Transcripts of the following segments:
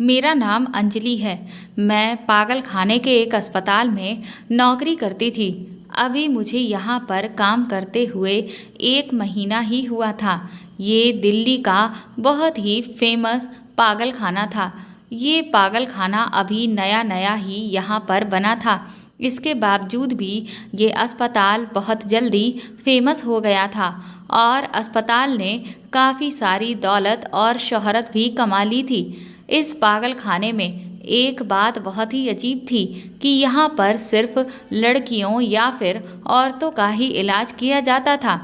मेरा नाम अंजलि है। मैं पागल खाने के एक अस्पताल में नौकरी करती थी। अभी मुझे यहाँ पर काम करते हुए 1 महीना ही हुआ था। ये दिल्ली का बहुत ही फेमस पागल खाना था। ये पागल खाना अभी नया नया ही यहाँ पर बना था। इसके बावजूद भी ये अस्पताल बहुत जल्दी फेमस हो गया था और अस्पताल ने काफ़ी सारी दौलत और शोहरत भी कमा ली थी। इस पागल खाने में एक बात बहुत ही अजीब थी कि यहाँ पर सिर्फ लड़कियों या फिर औरतों का ही इलाज किया जाता था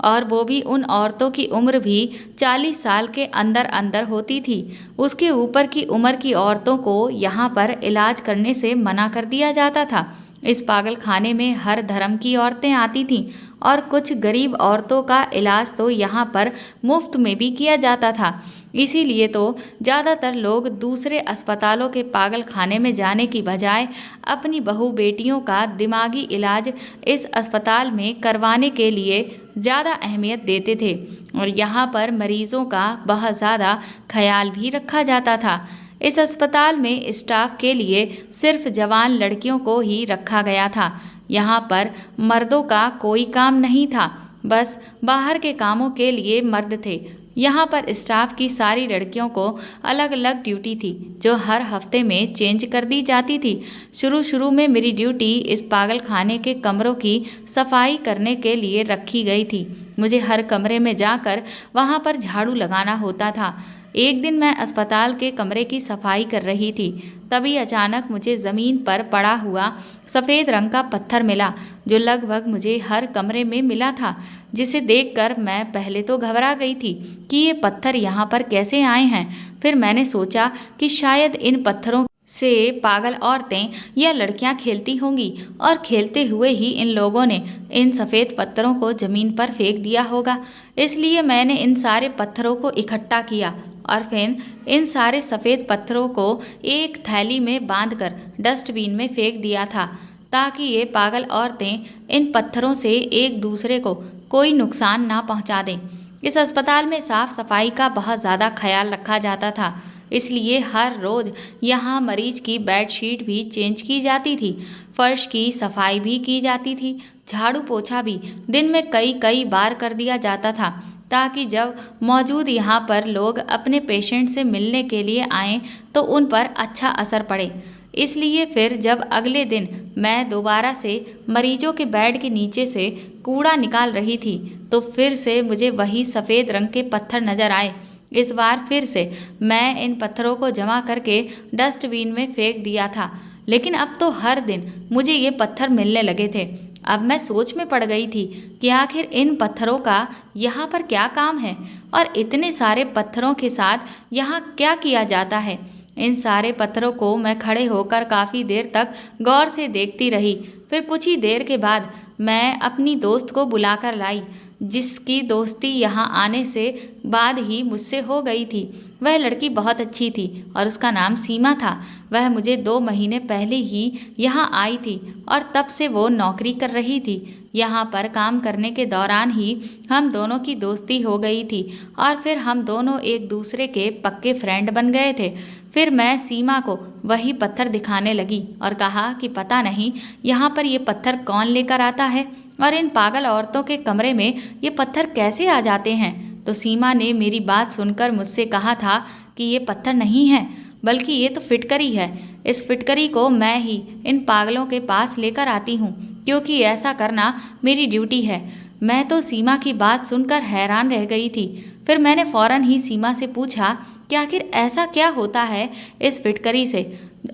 और वो भी उन औरतों की उम्र भी 40 साल के अंदर अंदर होती थी। उसके ऊपर की उम्र की औरतों को यहाँ पर इलाज करने से मना कर दिया जाता था। इस पागल खाने में हर धर्म की औरतें आती थीं और कुछ गरीब औरतों का इलाज तो यहाँ पर मुफ्त में भी किया जाता था। इसीलिए तो ज़्यादातर लोग दूसरे अस्पतालों के पागल खाने में जाने की बजाय अपनी बहू बेटियों का दिमागी इलाज इस अस्पताल में करवाने के लिए ज़्यादा अहमियत देते थे और यहाँ पर मरीज़ों का बहुत ज़्यादा ख्याल भी रखा जाता था। इस अस्पताल में स्टाफ के लिए सिर्फ जवान लड़कियों को ही रखा गया था। यहाँ पर मर्दों का कोई काम नहीं था, बस बाहर के कामों के लिए मर्द थे। यहाँ पर स्टाफ की सारी लड़कियों को अलग अलग ड्यूटी थी जो हर हफ्ते में चेंज कर दी जाती थी। शुरू में मेरी ड्यूटी इस पागल खाने के कमरों की सफाई करने के लिए रखी गई थी। मुझे हर कमरे में जाकर वहाँ पर झाड़ू लगाना होता था। एक दिन मैं अस्पताल के कमरे की सफाई कर रही थी, तभी अचानक मुझे ज़मीन पर पड़ा हुआ सफ़ेद रंग का पत्थर मिला जो लगभग मुझे हर कमरे में मिला था, जिसे देखकर मैं पहले तो घबरा गई थी कि ये पत्थर यहाँ पर कैसे आए हैं। फिर मैंने सोचा कि शायद इन पत्थरों से पागल औरतें या लड़कियाँ खेलती होंगी और खेलते हुए ही इन लोगों ने इन सफ़ेद पत्थरों को ज़मीन पर फेंक दिया होगा। इसलिए मैंने इन सारे पत्थरों को इकट्ठा किया और फिर इन सारे सफ़ेद पत्थरों को एक थैली में बांधकर डस्टबिन में फेंक दिया था ताकि ये पागल औरतें इन पत्थरों से एक दूसरे को कोई नुकसान ना पहुंचा दें। इस अस्पताल में साफ सफाई का बहुत ज़्यादा ख्याल रखा जाता था, इसलिए हर रोज़ यहाँ मरीज की बेडशीट भी चेंज की जाती थी, फर्श की सफाई भी की जाती थी, झाड़ू पोछा भी दिन में कई बार कर दिया जाता था ताकि जब मौजूद यहाँ पर लोग अपने पेशेंट से मिलने के लिए आएँ तो उन पर अच्छा असर पड़े। इसलिए फिर जब अगले दिन मैं दोबारा से मरीजों के बेड के नीचे से कूड़ा निकाल रही थी तो फिर से मुझे वही सफ़ेद रंग के पत्थर नज़र आए। इस बार फिर से मैं इन पत्थरों को जमा करके डस्टबिन में फेंक दिया था, लेकिन अब तो हर दिन मुझे ये पत्थर मिलने लगे थे। अब मैं सोच में पड़ गई थी कि आखिर इन पत्थरों का यहाँ पर क्या काम है और इतने सारे पत्थरों के साथ यहाँ क्या किया जाता है। इन सारे पत्थरों को मैं खड़े होकर काफ़ी देर तक गौर से देखती रही। फिर कुछ ही देर के बाद मैं अपनी दोस्त को बुलाकर लाई, जिसकी दोस्ती यहाँ आने से बाद ही मुझसे हो गई थी। वह लड़की बहुत अच्छी थी और उसका नाम सीमा था। वह मुझे 2 महीने पहले ही यहाँ आई थी और तब से वो नौकरी कर रही थी। यहाँ पर काम करने के दौरान ही हम दोनों की दोस्ती हो गई थी और फिर हम दोनों एक दूसरे के पक्के फ्रेंड बन गए थे। फिर मैं सीमा को वही पत्थर दिखाने लगी और कहा कि पता नहीं यहाँ पर ये पत्थर कौन लेकर आता है और इन पागल औरतों के कमरे में ये पत्थर कैसे आ जाते हैं। तो सीमा ने मेरी बात सुनकर मुझसे कहा था कि ये पत्थर नहीं है बल्कि ये तो फिटकरी है। इस फिटकरी को मैं ही इन पागलों के पास लेकर आती हूँ क्योंकि ऐसा करना मेरी ड्यूटी है। मैं तो सीमा की बात सुनकर हैरान रह गई थी। फिर मैंने फ़ौरन ही सीमा से पूछा कि आखिर ऐसा क्या होता है इस फिटकरी से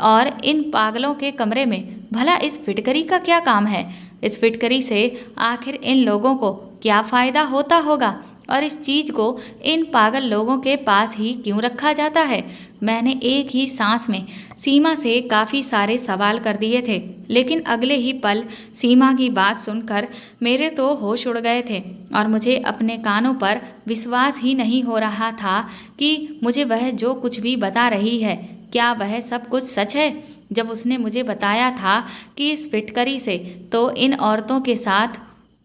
और इन पागलों के कमरे में, भला इस फिटकरी का क्या काम है। इस फिटकरी से आखिर इन लोगों को क्या फ़ायदा होता होगा और इस चीज़ को इन पागल लोगों के पास ही क्यों रखा जाता है। मैंने एक ही सांस में सीमा से काफ़ी सारे सवाल कर दिए थे, लेकिन अगले ही पल सीमा की बात सुनकर मेरे तो होश उड़ गए थे और मुझे अपने कानों पर विश्वास ही नहीं हो रहा था कि मुझे वह जो कुछ भी बता रही है क्या वह सब कुछ सच है। जब उसने मुझे बताया था कि इस फिटकरी से तो इन औरतों के साथ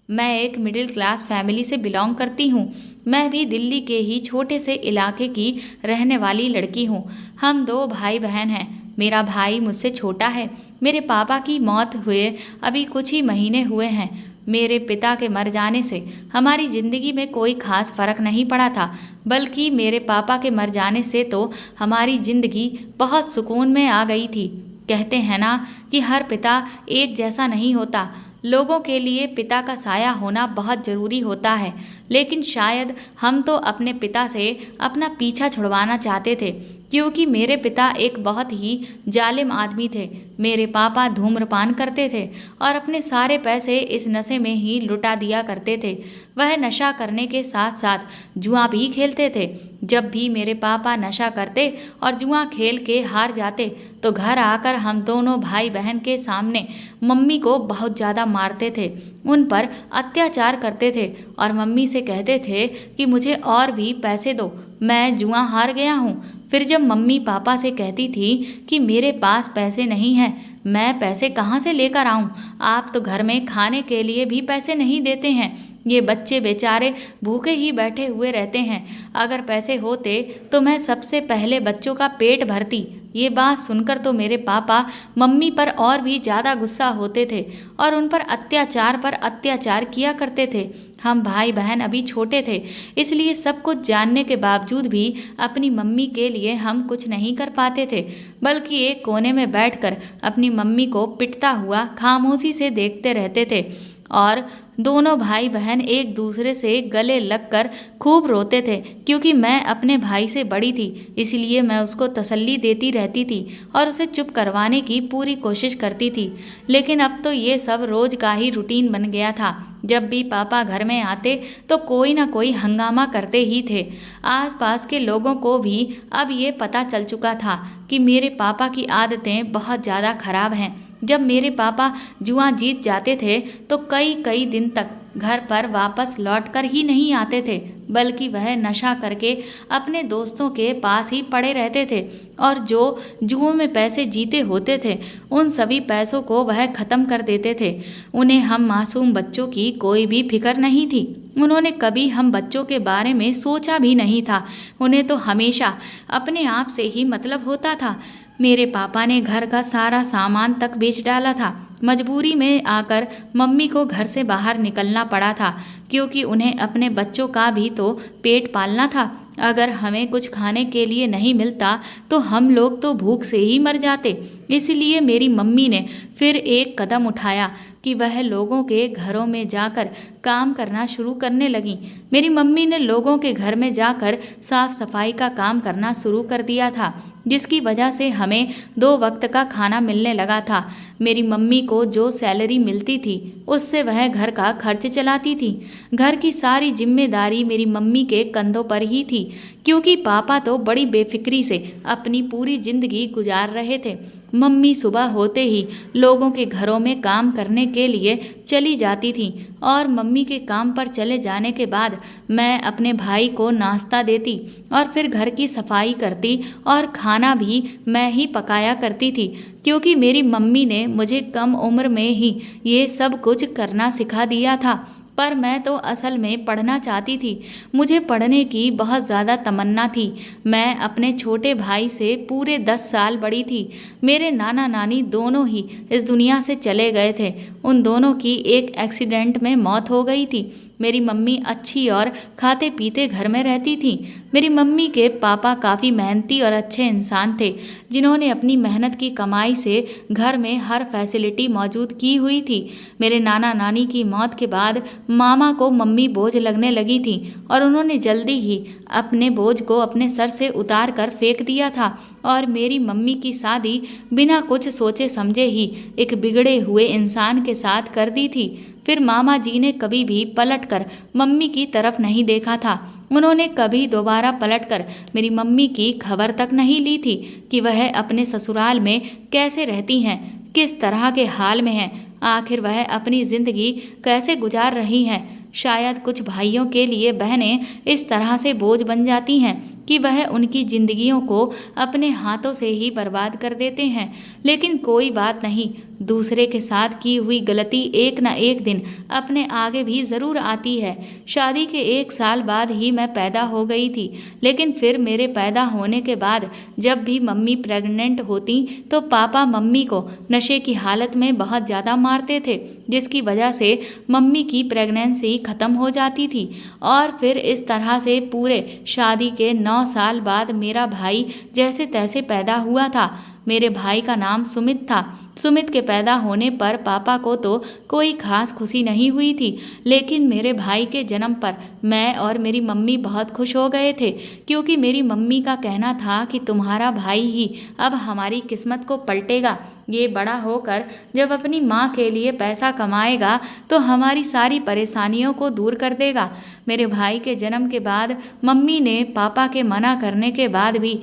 मैं एक मिडिल क्लास फैमिली से बिलोंग करती हूँ मैं भी दिल्ली के ही छोटे से इलाके की रहने वाली लड़की हूँ। हम 2 भाई बहन हैं। मेरा भाई मुझसे छोटा है। मेरे पापा की मौत हुए अभी कुछ ही महीने हुए हैं। मेरे पिता के मर जाने से हमारी ज़िंदगी में कोई खास फर्क नहीं पड़ा था, बल्कि मेरे पापा के मर जाने से तो हमारी ज़िंदगी बहुत सुकून में आ गई थी। कहते हैं ना कि हर पिता एक जैसा नहीं होता। लोगों के लिए पिता का साया होना बहुत ज़रूरी होता है, लेकिन शायद हम तो अपने पिता से अपना पीछा छुड़वाना चाहते थे, क्योंकि मेरे पिता एक बहुत ही जालिम आदमी थे। मेरे पापा धूम्रपान करते थे और अपने सारे पैसे इस नशे में ही लुटा दिया करते थे। वह नशा करने के साथ साथ जुआ भी खेलते थे। जब भी मेरे पापा नशा करते और जुआ खेल के हार जाते तो घर आकर हम दोनों भाई बहन के सामने मम्मी को बहुत ज़्यादा मारते थे, उन पर अत्याचार करते थे और मम्मी से कहते थे कि मुझे और भी पैसे दो, मैं जुआ हार गया हूँ। फिर जब मम्मी पापा से कहती थी कि मेरे पास पैसे नहीं हैं, मैं पैसे कहाँ से लेकर आऊँ, आप तो घर में खाने के लिए भी पैसे नहीं देते हैं, ये बच्चे बेचारे भूखे ही बैठे हुए रहते हैं, अगर पैसे होते तो मैं सबसे पहले बच्चों का पेट भरती। ये बात सुनकर तो मेरे पापा मम्मी पर और भी ज़्यादा गुस्सा होते थे और उन पर अत्याचार किया करते थे। हम भाई बहन अभी छोटे थे, इसलिए सब कुछ जानने के बावजूद भी अपनी मम्मी के लिए हम कुछ नहीं कर पाते थे, बल्कि एक कोने में बैठकर अपनी मम्मी को पिटता हुआ खामोशी से देखते रहते थे। और दोनों भाई बहन एक दूसरे से गले लगकर खूब रोते थे, क्योंकि मैं अपने भाई से बड़ी थी, इसलिए मैं उसको तसल्ली देती रहती थी और उसे चुप करवाने की पूरी कोशिश करती थी। लेकिन अब तो ये सब रोज़ का ही रूटीन बन गया था। जब भी पापा घर में आते तो कोई ना कोई हंगामा करते ही थे। आसपास के लोगों को भी अब ये पता चल चुका था कि मेरे पापा की आदतें बहुत ज़्यादा खराब हैं। जब मेरे पापा जुआ जीत जाते थे तो कई कई दिन तक घर पर वापस लौटकर ही नहीं आते थे, बल्कि वह नशा करके अपने दोस्तों के पास ही पड़े रहते थे और जो जुओं में पैसे जीते होते थे उन सभी पैसों को वह ख़त्म कर देते थे। उन्हें हम मासूम बच्चों की कोई भी फिक्र नहीं थी। उन्होंने कभी हम बच्चों के बारे में सोचा भी नहीं था। उन्हें तो हमेशा अपने आप से ही मतलब होता था। मेरे पापा ने घर का सारा सामान तक बेच डाला था। मजबूरी में आकर मम्मी को घर से बाहर निकलना पड़ा था, क्योंकि उन्हें अपने बच्चों का भी तो पेट पालना था। अगर हमें कुछ खाने के लिए नहीं मिलता तो हम लोग तो भूख से ही मर जाते। इसलिए मेरी मम्मी ने फिर एक कदम उठाया कि वह लोगों के घरों में जाकर काम करना शुरू करने लगी। मेरी मम्मी ने लोगों के घर में जाकर साफ सफाई का काम करना शुरू कर दिया था, जिसकी वजह से हमें 2 वक्त का खाना मिलने लगा था। मेरी मम्मी को जो सैलरी मिलती थी उससे वह घर का खर्च चलाती थी। घर की सारी जिम्मेदारी मेरी मम्मी के कंधों पर ही थी, क्योंकि पापा तो बड़ी बेफिक्री से अपनी पूरी जिंदगी गुजार रहे थे। मम्मी सुबह होते ही लोगों के घरों में काम करने के लिए चली जाती थी और मम्मी के काम पर चले जाने के बाद मैं अपने भाई को नाश्ता देती और फिर घर की सफाई करती और खाना भी मैं ही पकाया करती थी, क्योंकि मेरी मम्मी ने मुझे कम उम्र में ही ये सब कुछ करना सिखा दिया था। पर मैं तो असल में पढ़ना चाहती थी। मुझे पढ़ने की बहुत ज़्यादा तमन्ना थी। मैं अपने छोटे भाई से पूरे 10 साल बड़ी थी। मेरे नाना नानी दोनों ही इस दुनिया से चले गए थे। उन दोनों की एक एक्सीडेंट में मौत हो गई थी। मेरी मम्मी अच्छी और खाते पीते घर में रहती थी। मेरी मम्मी के पापा काफ़ी मेहनती और अच्छे इंसान थे, जिन्होंने अपनी मेहनत की कमाई से घर में हर फैसिलिटी मौजूद की हुई थी। मेरे नाना नानी की मौत के बाद मामा को मम्मी बोझ लगने लगी थी और उन्होंने जल्दी ही अपने बोझ को अपने सर से उतार कर फेंक दिया था और मेरी मम्मी की शादी बिना कुछ सोचे समझे ही एक बिगड़े हुए इंसान के साथ कर दी थी। फिर मामा जी ने कभी भी पलटकर मम्मी की तरफ नहीं देखा था। उन्होंने कभी दोबारा पलटकर मेरी मम्मी की खबर तक नहीं ली थी कि वह अपने ससुराल में कैसे रहती हैं, किस तरह के हाल में हैं, आखिर वह अपनी ज़िंदगी कैसे गुजार रही हैं। शायद कुछ भाइयों के लिए बहनें इस तरह से बोझ बन जाती हैं कि वह उनकी जिंदगियों को अपने हाथों से ही बर्बाद कर देते हैं। लेकिन कोई बात नहीं, दूसरे के साथ की हुई गलती एक न एक दिन अपने आगे भी ज़रूर आती है। शादी के 1 साल बाद ही मैं पैदा हो गई थी, लेकिन फिर मेरे पैदा होने के बाद जब भी मम्मी प्रेग्नेंट होती तो पापा मम्मी को नशे की हालत में बहुत ज़्यादा मारते थे, जिसकी वजह से मम्मी की प्रेगनेंसी ख़त्म हो जाती थी। और फिर इस तरह से पूरे शादी के 9 साल बाद मेरा भाई जैसे तैसे पैदा हुआ था। मेरे भाई का नाम सुमित था। सुमित के पैदा होने पर पापा को तो कोई खास खुशी नहीं हुई थी, लेकिन मेरे भाई के जन्म पर मैं और मेरी मम्मी बहुत खुश हो गए थे, क्योंकि मेरी मम्मी का कहना था कि तुम्हारा भाई ही अब हमारी किस्मत को पलटेगा। ये बड़ा होकर जब अपनी माँ के लिए पैसा कमाएगा तो हमारी सारी परेशानियों को दूर कर देगा। मेरे भाई के जन्म के बाद मम्मी ने पापा के मना करने के बाद भी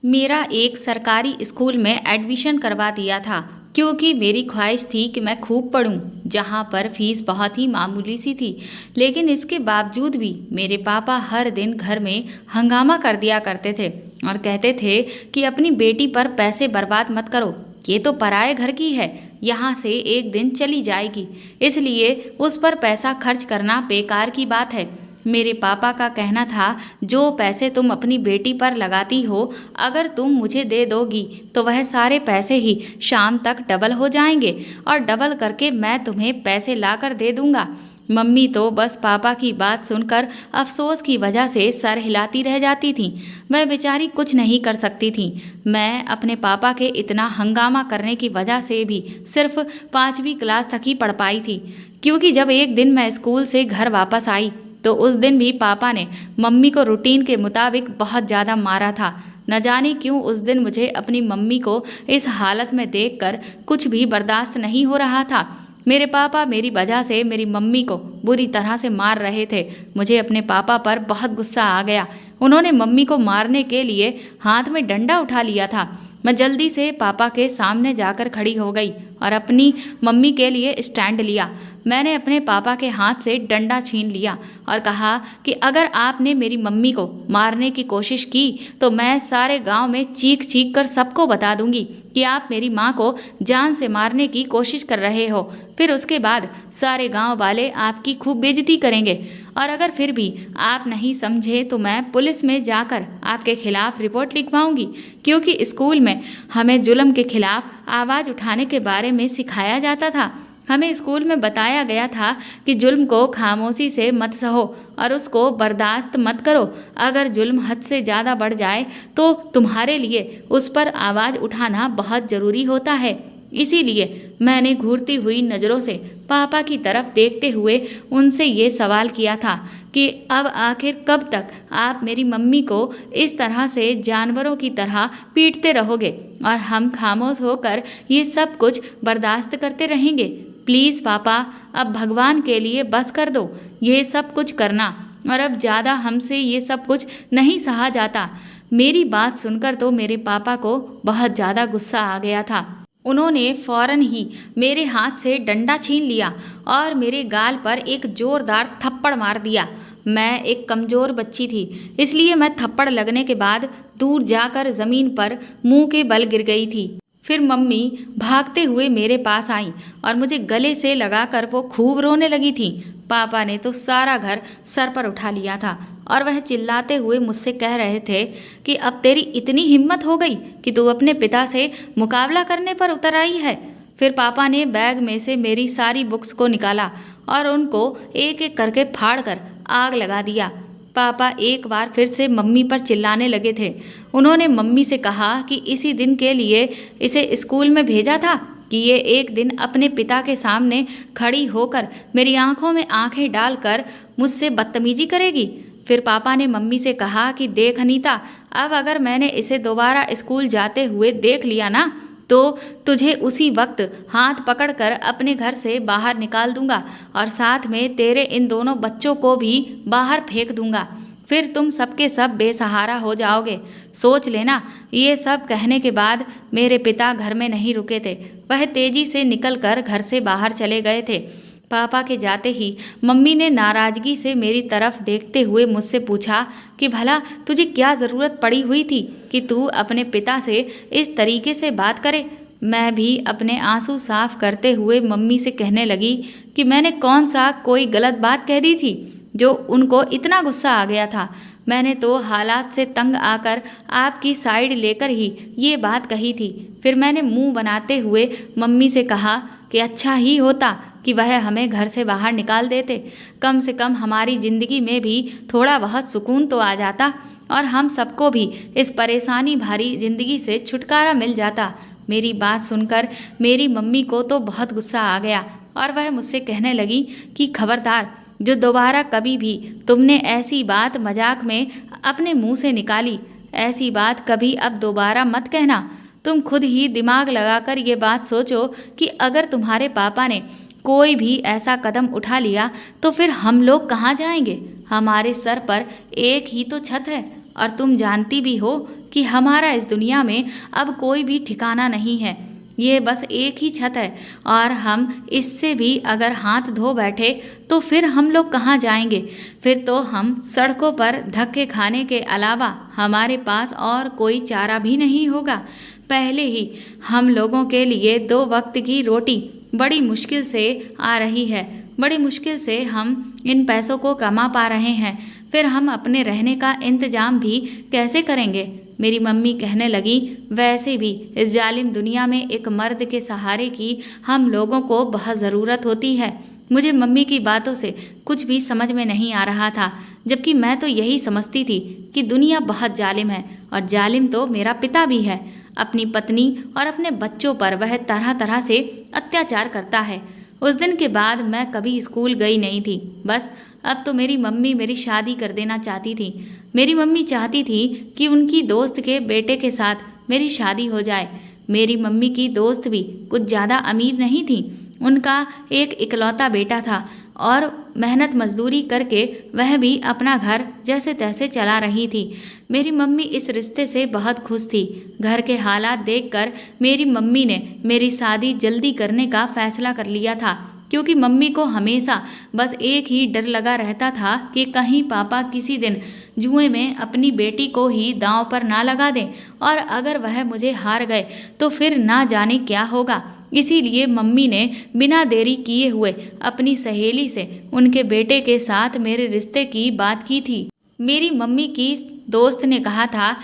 मेरा एक सरकारी स्कूल में एडमिशन करवा दिया था, क्योंकि मेरी ख्वाहिश थी कि मैं खूब पढूं, जहां पर फीस बहुत ही मामूली सी थी। लेकिन इसके बावजूद भी मेरे पापा हर दिन घर में हंगामा कर दिया करते थे और कहते थे कि अपनी बेटी पर पैसे बर्बाद मत करो, ये तो पराए घर की है, यहाँ से एक दिन चली जाएगी, इसलिए उस पर पैसा खर्च करना बेकार की बात है। मेरे पापा का कहना था, जो पैसे तुम अपनी बेटी पर लगाती हो, अगर तुम मुझे दे दोगी तो वह सारे पैसे ही शाम तक डबल हो जाएंगे और डबल करके मैं तुम्हें पैसे लाकर दे दूंगा। मम्मी तो बस पापा की बात सुनकर अफसोस की वजह से सर हिलाती रह जाती थी। वह बेचारी कुछ नहीं कर सकती थी। मैं अपने पापा के इतना हंगामा करने की वजह से भी सिर्फ 5वीं क्लास तक ही पढ़ पाई थी, क्योंकि जब एक दिन मैं स्कूल से घर वापस आई तो उस दिन भी पापा ने मम्मी को रूटीन के मुताबिक बहुत ज़्यादा मारा था। न जाने क्यों उस दिन मुझे अपनी मम्मी को इस हालत में देखकर कुछ भी बर्दाश्त नहीं हो रहा था। मेरे पापा मेरी वजह से मेरी मम्मी को बुरी तरह से मार रहे थे। मुझे अपने पापा पर बहुत गुस्सा आ गया। उन्होंने मम्मी को मारने के लिए हाथ में डंडा उठा लिया था। मैं जल्दी से पापा के सामने जाकर खड़ी हो गई और अपनी मम्मी के लिए स्टैंड लिया। मैंने अपने पापा के हाथ से डंडा छीन लिया और कहा कि अगर आपने मेरी मम्मी को मारने की कोशिश की तो मैं सारे गांव में चीख चीख कर सबको बता दूंगी कि आप मेरी माँ को जान से मारने की कोशिश कर रहे हो। फिर उसके बाद सारे गांव वाले आपकी खूब बेइज्जती करेंगे और अगर फिर भी आप नहीं समझे तो मैं पुलिस में जाकर आपके खिलाफ रिपोर्ट लिखवाऊंगी, क्योंकि स्कूल में हमें जुल्म के खिलाफ आवाज़ उठाने के बारे में सिखाया जाता था। हमें स्कूल में बताया गया था कि जुल्म को खामोशी से मत सहो और उसको बर्दाश्त मत करो। अगर जुल्म हद से ज़्यादा बढ़ जाए तो तुम्हारे लिए उस पर आवाज़ उठाना बहुत ज़रूरी होता है। इसीलिए मैंने घूरती हुई नज़रों से पापा की तरफ देखते हुए उनसे ये सवाल किया था कि अब आखिर कब तक आप मेरी मम्मी को इस तरह से जानवरों की तरह पीटते रहोगे और हम खामोश होकर ये सब कुछ बर्दाश्त करते रहेंगे। प्लीज़ पापा, अब भगवान के लिए बस कर दो ये सब कुछ करना, और अब ज़्यादा हमसे ये सब कुछ नहीं सहा जाता। मेरी बात सुनकर तो मेरे पापा को बहुत ज़्यादा गुस्सा आ गया था। उन्होंने फौरन ही मेरे हाथ से डंडा छीन लिया और मेरे गाल पर एक जोरदार थप्पड़ मार दिया। मैं एक कमज़ोर बच्ची थी, इसलिए मैं थप्पड़ लगने के बाद दूर जाकर ज़मीन पर मुंह के बल गिर गई थी। फिर मम्मी भागते हुए मेरे पास आई और मुझे गले से लगाकर वो खूब रोने लगी थी। पापा ने तो सारा घर सर पर उठा लिया था और वह चिल्लाते हुए मुझसे कह रहे थे कि अब तेरी इतनी हिम्मत हो गई कि तू अपने पिता से मुकाबला करने पर उतर आई है। फिर पापा ने बैग में से मेरी सारी बुक्स को निकाला और उनको एक एक करके फाड़ कर आग लगा दिया। पापा एक बार फिर से मम्मी पर चिल्लाने लगे थे। उन्होंने मम्मी से कहा कि इसी दिन के लिए इसे स्कूल में भेजा था कि ये एक दिन अपने पिता के सामने खड़ी होकर मेरी आंखों में आंखें डालकर मुझसे बदतमीजी करेगी। फिर पापा ने मम्मी से कहा कि देख अनीता, अब अगर मैंने इसे दोबारा स्कूल जाते हुए देख लिया ना तो तुझे उसी वक्त हाथ पकड़कर अपने घर से बाहर निकाल दूंगा और साथ में तेरे इन दोनों बच्चों को भी बाहर फेंक दूंगा। फिर तुम सबके सब बेसहारा हो जाओगे। सोच लेना। ये सब कहने के बाद मेरे पिता घर में नहीं रुके थे। वह तेजी से निकलकर घर से बाहर चले गए थे। पापा के जाते ही मम्मी ने नाराज़गी से मेरी तरफ देखते हुए मुझसे पूछा कि भला तुझे क्या ज़रूरत पड़ी हुई थी कि तू अपने पिता से इस तरीके से बात करे। मैं भी अपने आंसू साफ करते हुए मम्मी से कहने लगी कि मैंने कौन सा कोई गलत बात कह दी थी जो उनको इतना गुस्सा आ गया था। मैंने तो हालात से तंग आकर आपकी साइड लेकर ही ये बात कही थी। फिर मैंने मुंह बनाते हुए मम्मी से कहा कि अच्छा ही होता कि वह हमें घर से बाहर निकाल देते, कम से कम हमारी ज़िंदगी में भी थोड़ा बहुत सुकून तो आ जाता और हम सबको भी इस परेशानी भरी ज़िंदगी से छुटकारा मिल जाता। मेरी बात सुनकर मेरी मम्मी को तो बहुत गुस्सा आ गया और वह मुझसे कहने लगी कि खबरदार, जो दोबारा कभी भी तुमने ऐसी बात मजाक में अपने मुंह से निकाली, ऐसी बात कभी अब दोबारा मत कहना। तुम खुद ही दिमाग लगाकर ये बात सोचो कि अगर तुम्हारे पापा ने कोई भी ऐसा कदम उठा लिया तो फिर हम लोग कहाँ जाएंगे? हमारे सर पर एक ही तो छत है और तुम जानती भी हो कि हमारा इस दुनिया में अब कोई भी ठिकाना नहीं है। ये बस एक ही छत है और हम इससे भी अगर हाथ धो बैठे तो फिर हम लोग कहाँ जाएंगे? फिर तो हम सड़कों पर धक्के खाने के अलावा हमारे पास और कोई चारा भी नहीं होगा। पहले ही हम लोगों के लिए 2 वक्त की रोटी बड़ी मुश्किल से आ रही है, बड़ी मुश्किल से हम इन पैसों को कमा पा रहे हैं, फिर हम अपने रहने का इंतजाम भी कैसे करेंगे? मेरी मम्मी कहने लगी, वैसे भी इस जालिम दुनिया में एक मर्द के सहारे की हम लोगों को बहुत ज़रूरत होती है। मुझे मम्मी की बातों से कुछ भी समझ में नहीं आ रहा था, जबकि मैं तो यही समझती थी कि दुनिया बहुत जालिम है और जालिम तो मेरा पिता भी है। अपनी पत्नी और अपने बच्चों पर वह तरह तरह से अत्याचार करता है। उस दिन के बाद मैं कभी स्कूल गई नहीं थी। बस अब तो मेरी मम्मी मेरी शादी कर देना चाहती थी। मेरी मम्मी चाहती थी कि उनकी दोस्त के बेटे के साथ मेरी शादी हो जाए। मेरी मम्मी की दोस्त भी कुछ ज़्यादा अमीर नहीं थी। उनका एक इकलौता बेटा था और मेहनत मजदूरी करके वह भी अपना घर जैसे तैसे चला रही थी। मेरी मम्मी इस रिश्ते से बहुत खुश थी। घर के हालात देखकर मेरी मम्मी ने मेरी शादी जल्दी करने का फैसला कर लिया था, क्योंकि मम्मी को हमेशा बस एक ही डर लगा रहता था कि कहीं पापा किसी दिन जुए में अपनी बेटी को ही दांव पर ना लगा दें और अगर वह मुझे हार गए तो फिर ना जाने क्या होगा। इसीलिए मम्मी ने बिना देरी किए हुए अपनी सहेली से उनके बेटे के साथ मेरे रिश्ते की बात की थी। मेरी मम्मी की दोस्त ने कहा था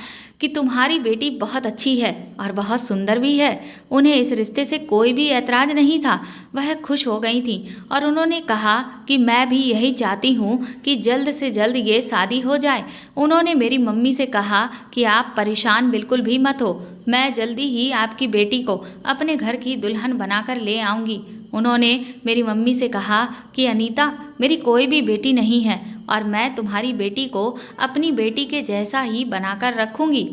कि तुम्हारी बेटी बहुत अच्छी है और बहुत सुंदर भी है। उन्हें इस रिश्ते से कोई भी ऐतराज़ नहीं था। वह खुश हो गई थी और उन्होंने कहा कि मैं भी यही चाहती हूँ कि जल्द से जल्द ये शादी हो जाए। उन्होंने मेरी मम्मी से कहा कि आप परेशान बिल्कुल भी मत हो, मैं जल्दी ही आपकी बेटी को अपने घर की दुल्हन बनाकर ले आऊँगी। उन्होंने मेरी मम्मी से कहा कि अनीता, मेरी कोई भी बेटी नहीं है और मैं तुम्हारी बेटी को अपनी बेटी के जैसा ही बनाकर रखूँगी।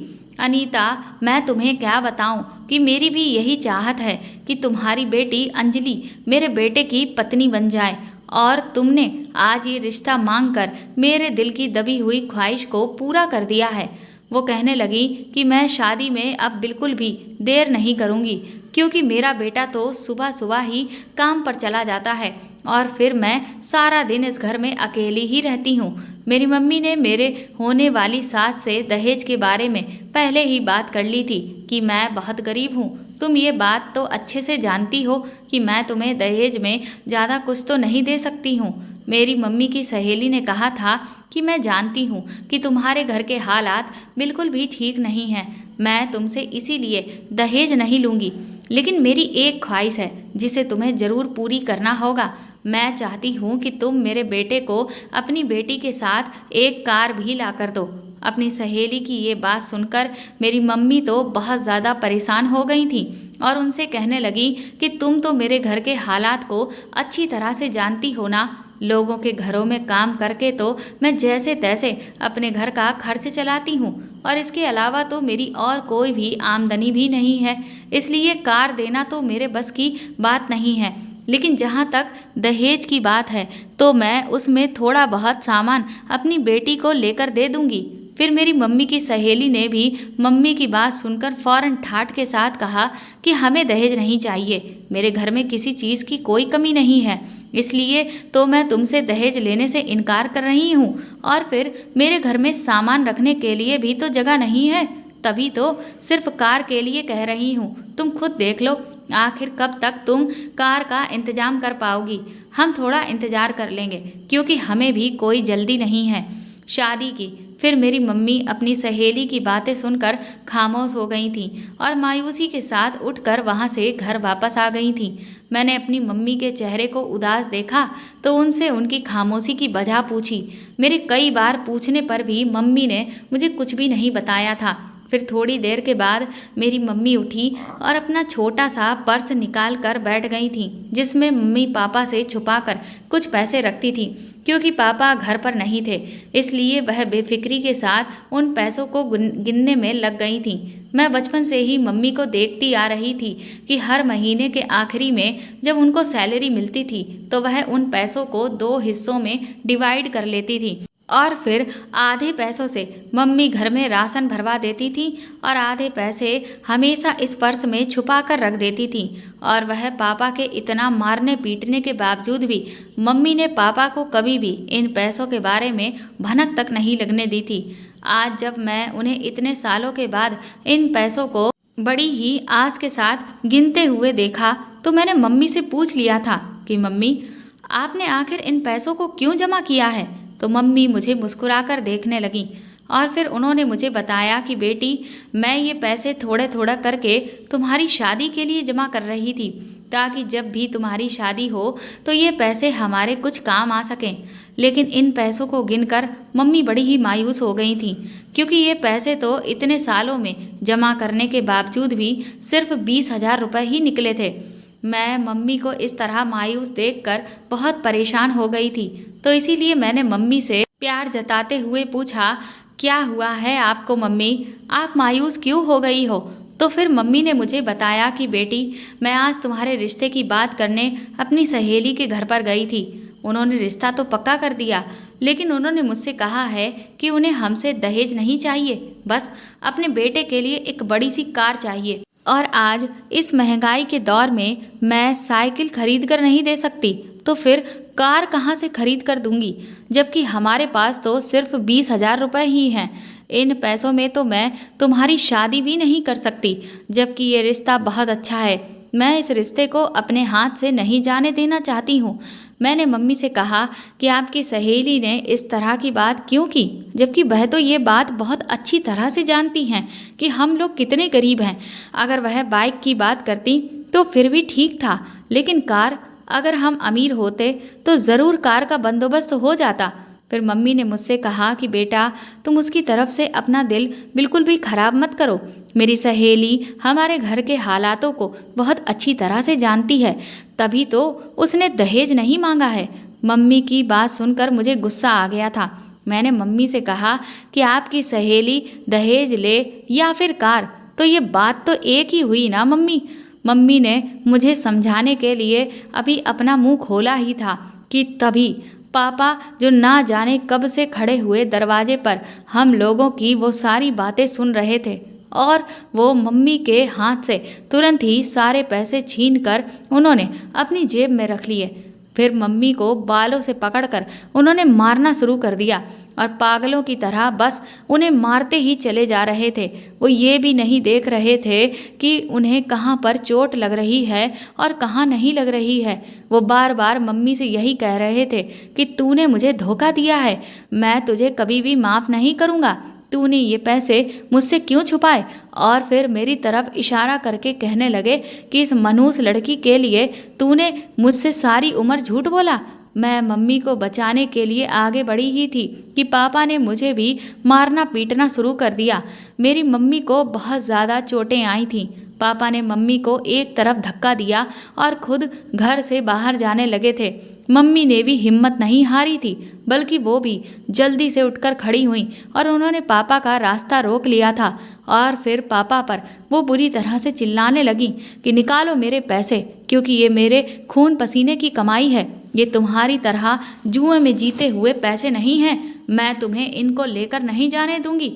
अनीता, मैं तुम्हें क्या बताऊं कि मेरी भी यही चाहत है कि तुम्हारी बेटी अंजलि मेरे बेटे की पत्नी बन जाए और तुमने आज ये रिश्ता मांगकर मेरे दिल की दबी हुई ख्वाहिश को पूरा कर दिया है। वो कहने लगी कि मैं शादी में अब बिल्कुल भी देर नहीं करूँगी, क्योंकि मेरा बेटा तो सुबह सुबह ही काम पर चला जाता है और फिर मैं सारा दिन इस घर में अकेली ही रहती हूँ। मेरी मम्मी ने मेरे होने वाली सास से दहेज के बारे में पहले ही बात कर ली थी कि मैं बहुत गरीब हूँ। तुम ये बात तो अच्छे से जानती हो कि मैं तुम्हें दहेज में ज़्यादा कुछ तो नहीं दे सकती हूँ। मेरी मम्मी की सहेली ने कहा था कि मैं जानती हूँ कि तुम्हारे घर के हालात बिल्कुल भी ठीक नहीं हैं, मैं तुमसे इसीलिए दहेज नहीं लूँगी, लेकिन मेरी एक ख्वाहिश है जिसे तुम्हें ज़रूर पूरी करना होगा। मैं चाहती हूँ कि तुम मेरे बेटे को अपनी बेटी के साथ एक कार भी ला कर दो। अपनी सहेली की ये बात सुनकर मेरी मम्मी तो बहुत ज़्यादा परेशान हो गई थी और उनसे कहने लगी कि तुम तो मेरे घर के हालात को अच्छी तरह से जानती हो ना। लोगों के घरों में काम करके तो मैं जैसे तैसे अपने घर का खर्च चलाती हूँ और इसके अलावा तो मेरी और कोई भी आमदनी भी नहीं है, इसलिए कार देना तो मेरे बस की बात नहीं है। लेकिन जहाँ तक दहेज की बात है तो मैं उसमें थोड़ा बहुत सामान अपनी बेटी को लेकर दे दूँगी। फिर मेरी मम्मी की सहेली ने भी मम्मी की बात सुनकर फौरन ठाठ के साथ कहा कि हमें दहेज नहीं चाहिए, मेरे घर में किसी चीज़ की कोई कमी नहीं है, इसलिए तो मैं तुमसे दहेज लेने से इनकार कर रही हूँ और फिर मेरे घर में सामान रखने के लिए भी तो जगह नहीं है, तभी तो सिर्फ कार के लिए कह रही हूँ। तुम खुद देख लो, आखिर कब तक तुम कार का इंतजाम कर पाओगी। हम थोड़ा इंतजार कर लेंगे, क्योंकि हमें भी कोई जल्दी नहीं है शादी की। फिर मेरी मम्मी अपनी सहेली की बातें सुनकर खामोश हो गई थी और मायूसी के साथ उठकर वहाँ से घर वापस आ गई थी। मैंने अपनी मम्मी के चेहरे को उदास देखा तो उनसे उनकी खामोशी की वजह पूछी। मेरे कई बार पूछने पर भी मम्मी ने मुझे कुछ भी नहीं बताया था। फिर थोड़ी देर के बाद मेरी मम्मी उठी और अपना छोटा सा पर्स निकाल कर बैठ गई थी, जिसमें मम्मी पापा से छुपाकर कुछ पैसे रखती थी। क्योंकि पापा घर पर नहीं थे, इसलिए वह बेफिक्री के साथ उन पैसों को गिनने में लग गई थी। मैं बचपन से ही मम्मी को देखती आ रही थी कि हर महीने के आखिरी में जब उनको सैलरी मिलती थी तो वह उन पैसों को 2 हिस्सों में डिवाइड कर लेती थी और फिर आधे पैसों से मम्मी घर में राशन भरवा देती थी और आधे पैसे हमेशा इस पर्स में छुपा कर रख देती थी। और वह पापा के इतना मारने पीटने के बावजूद भी मम्मी ने पापा को कभी भी इन पैसों के बारे में भनक तक नहीं लगने दी थी। आज जब मैं उन्हें इतने सालों के बाद इन पैसों को बड़ी ही आस के साथ गिनते हुए देखा तो मैंने मम्मी से पूछ लिया था कि मम्मी, आपने आखिर इन पैसों को क्यों जमा किया है? तो मम्मी मुझे मुस्कुराकर देखने लगी और फिर उन्होंने मुझे बताया कि बेटी, मैं ये पैसे थोड़े थोड़ा करके तुम्हारी शादी के लिए जमा कर रही थी, ताकि जब भी तुम्हारी शादी हो तो ये पैसे हमारे कुछ काम आ सकें। लेकिन इन पैसों को गिनकर मम्मी बड़ी ही मायूस हो गई थी, क्योंकि ये पैसे तो इतने सालों में जमा करने के बावजूद भी सिर्फ 20,000 रुपये ही निकले थे। मैं मम्मी को इस तरह मायूस देखकर बहुत परेशान हो गई थी, तो इसीलिए मैंने मम्मी से प्यार जताते हुए पूछा, क्या हुआ है आपको मम्मी, आप मायूस क्यों हो गई हो? तो फिर मम्मी ने मुझे बताया कि बेटी, मैं आज तुम्हारे रिश्ते की बात करने अपनी सहेली के घर पर गई थी। उन्होंने रिश्ता तो पक्का कर दिया, लेकिन उन्होंने मुझसे कहा है कि उन्हें हमसे दहेज नहीं चाहिए, बस अपने बेटे के लिए एक बड़ी सी कार चाहिए। और आज इस महंगाई के दौर में मैं साइकिल खरीद कर नहीं दे सकती, तो फिर कार कहाँ से खरीद कर दूंगी, जबकि हमारे पास तो सिर्फ 20,000 रुपये ही हैं। इन पैसों में तो मैं तुम्हारी शादी भी नहीं कर सकती, जबकि ये रिश्ता बहुत अच्छा है। मैं इस रिश्ते को अपने हाथ से नहीं जाने देना चाहती हूँ। मैंने मम्मी से कहा कि आपकी सहेली ने इस तरह की बात क्यों की, जबकि वह तो ये बात बहुत अच्छी तरह से जानती हैं कि हम लोग कितने गरीब हैं। अगर वह बाइक की बात करती तो फिर भी ठीक था, लेकिन कार, अगर हम अमीर होते तो ज़रूर कार का बंदोबस्त हो जाता। फिर मम्मी ने मुझसे कहा कि बेटा, तुम उसकी तरफ से अपना दिल बिल्कुल भी खराब मत करो। मेरी सहेली हमारे घर के हालातों को बहुत अच्छी तरह से जानती है, तभी तो उसने दहेज नहीं मांगा है। मम्मी की बात सुनकर मुझे गुस्सा आ गया था। मैंने मम्मी से कहा कि आपकी सहेली दहेज ले या फिर कार, तो ये बात तो एक ही हुई ना मम्मी। मम्मी ने मुझे समझाने के लिए अभी अपना मुंह खोला ही था कि तभी पापा, जो ना जाने कब से खड़े हुए दरवाजे पर हम लोगों की वो सारी बातें सुन रहे थे, और वो मम्मी के हाथ से तुरंत ही सारे पैसे छीनकर उन्होंने अपनी जेब में रख लिए। फिर मम्मी को बालों से पकड़कर उन्होंने मारना शुरू कर दिया और पागलों की तरह बस उन्हें मारते ही चले जा रहे थे। वो ये भी नहीं देख रहे थे कि उन्हें कहाँ पर चोट लग रही है और कहाँ नहीं लग रही है। वो बार बार मम्मी से यही कह रहे थे कि तूने मुझे धोखा दिया है, मैं तुझे कभी भी माफ़ नहीं करूँगा, तूने ये पैसे मुझसे क्यों छुपाए? और फिर मेरी तरफ इशारा करके कहने लगे कि इस मनहूस लड़की के लिए तूने मुझसे सारी उम्र झूठ बोला। मैं मम्मी को बचाने के लिए आगे बढ़ी ही थी कि पापा ने मुझे भी मारना पीटना शुरू कर दिया। मेरी मम्मी को बहुत ज़्यादा चोटें आई थीं। पापा ने मम्मी को एक तरफ धक्का दिया और खुद घर से बाहर जाने लगे थे। मम्मी ने भी हिम्मत नहीं हारी थी, बल्कि वो भी जल्दी से उठकर खड़ी हुई और उन्होंने पापा का रास्ता रोक लिया था। और फिर पापा पर वो बुरी तरह से चिल्लाने लगी कि निकालो मेरे पैसे, क्योंकि ये मेरे खून पसीने की कमाई है, ये तुम्हारी तरह जुए में जीते हुए पैसे नहीं हैं, मैं तुम्हें इनको लेकर नहीं जाने दूंगी।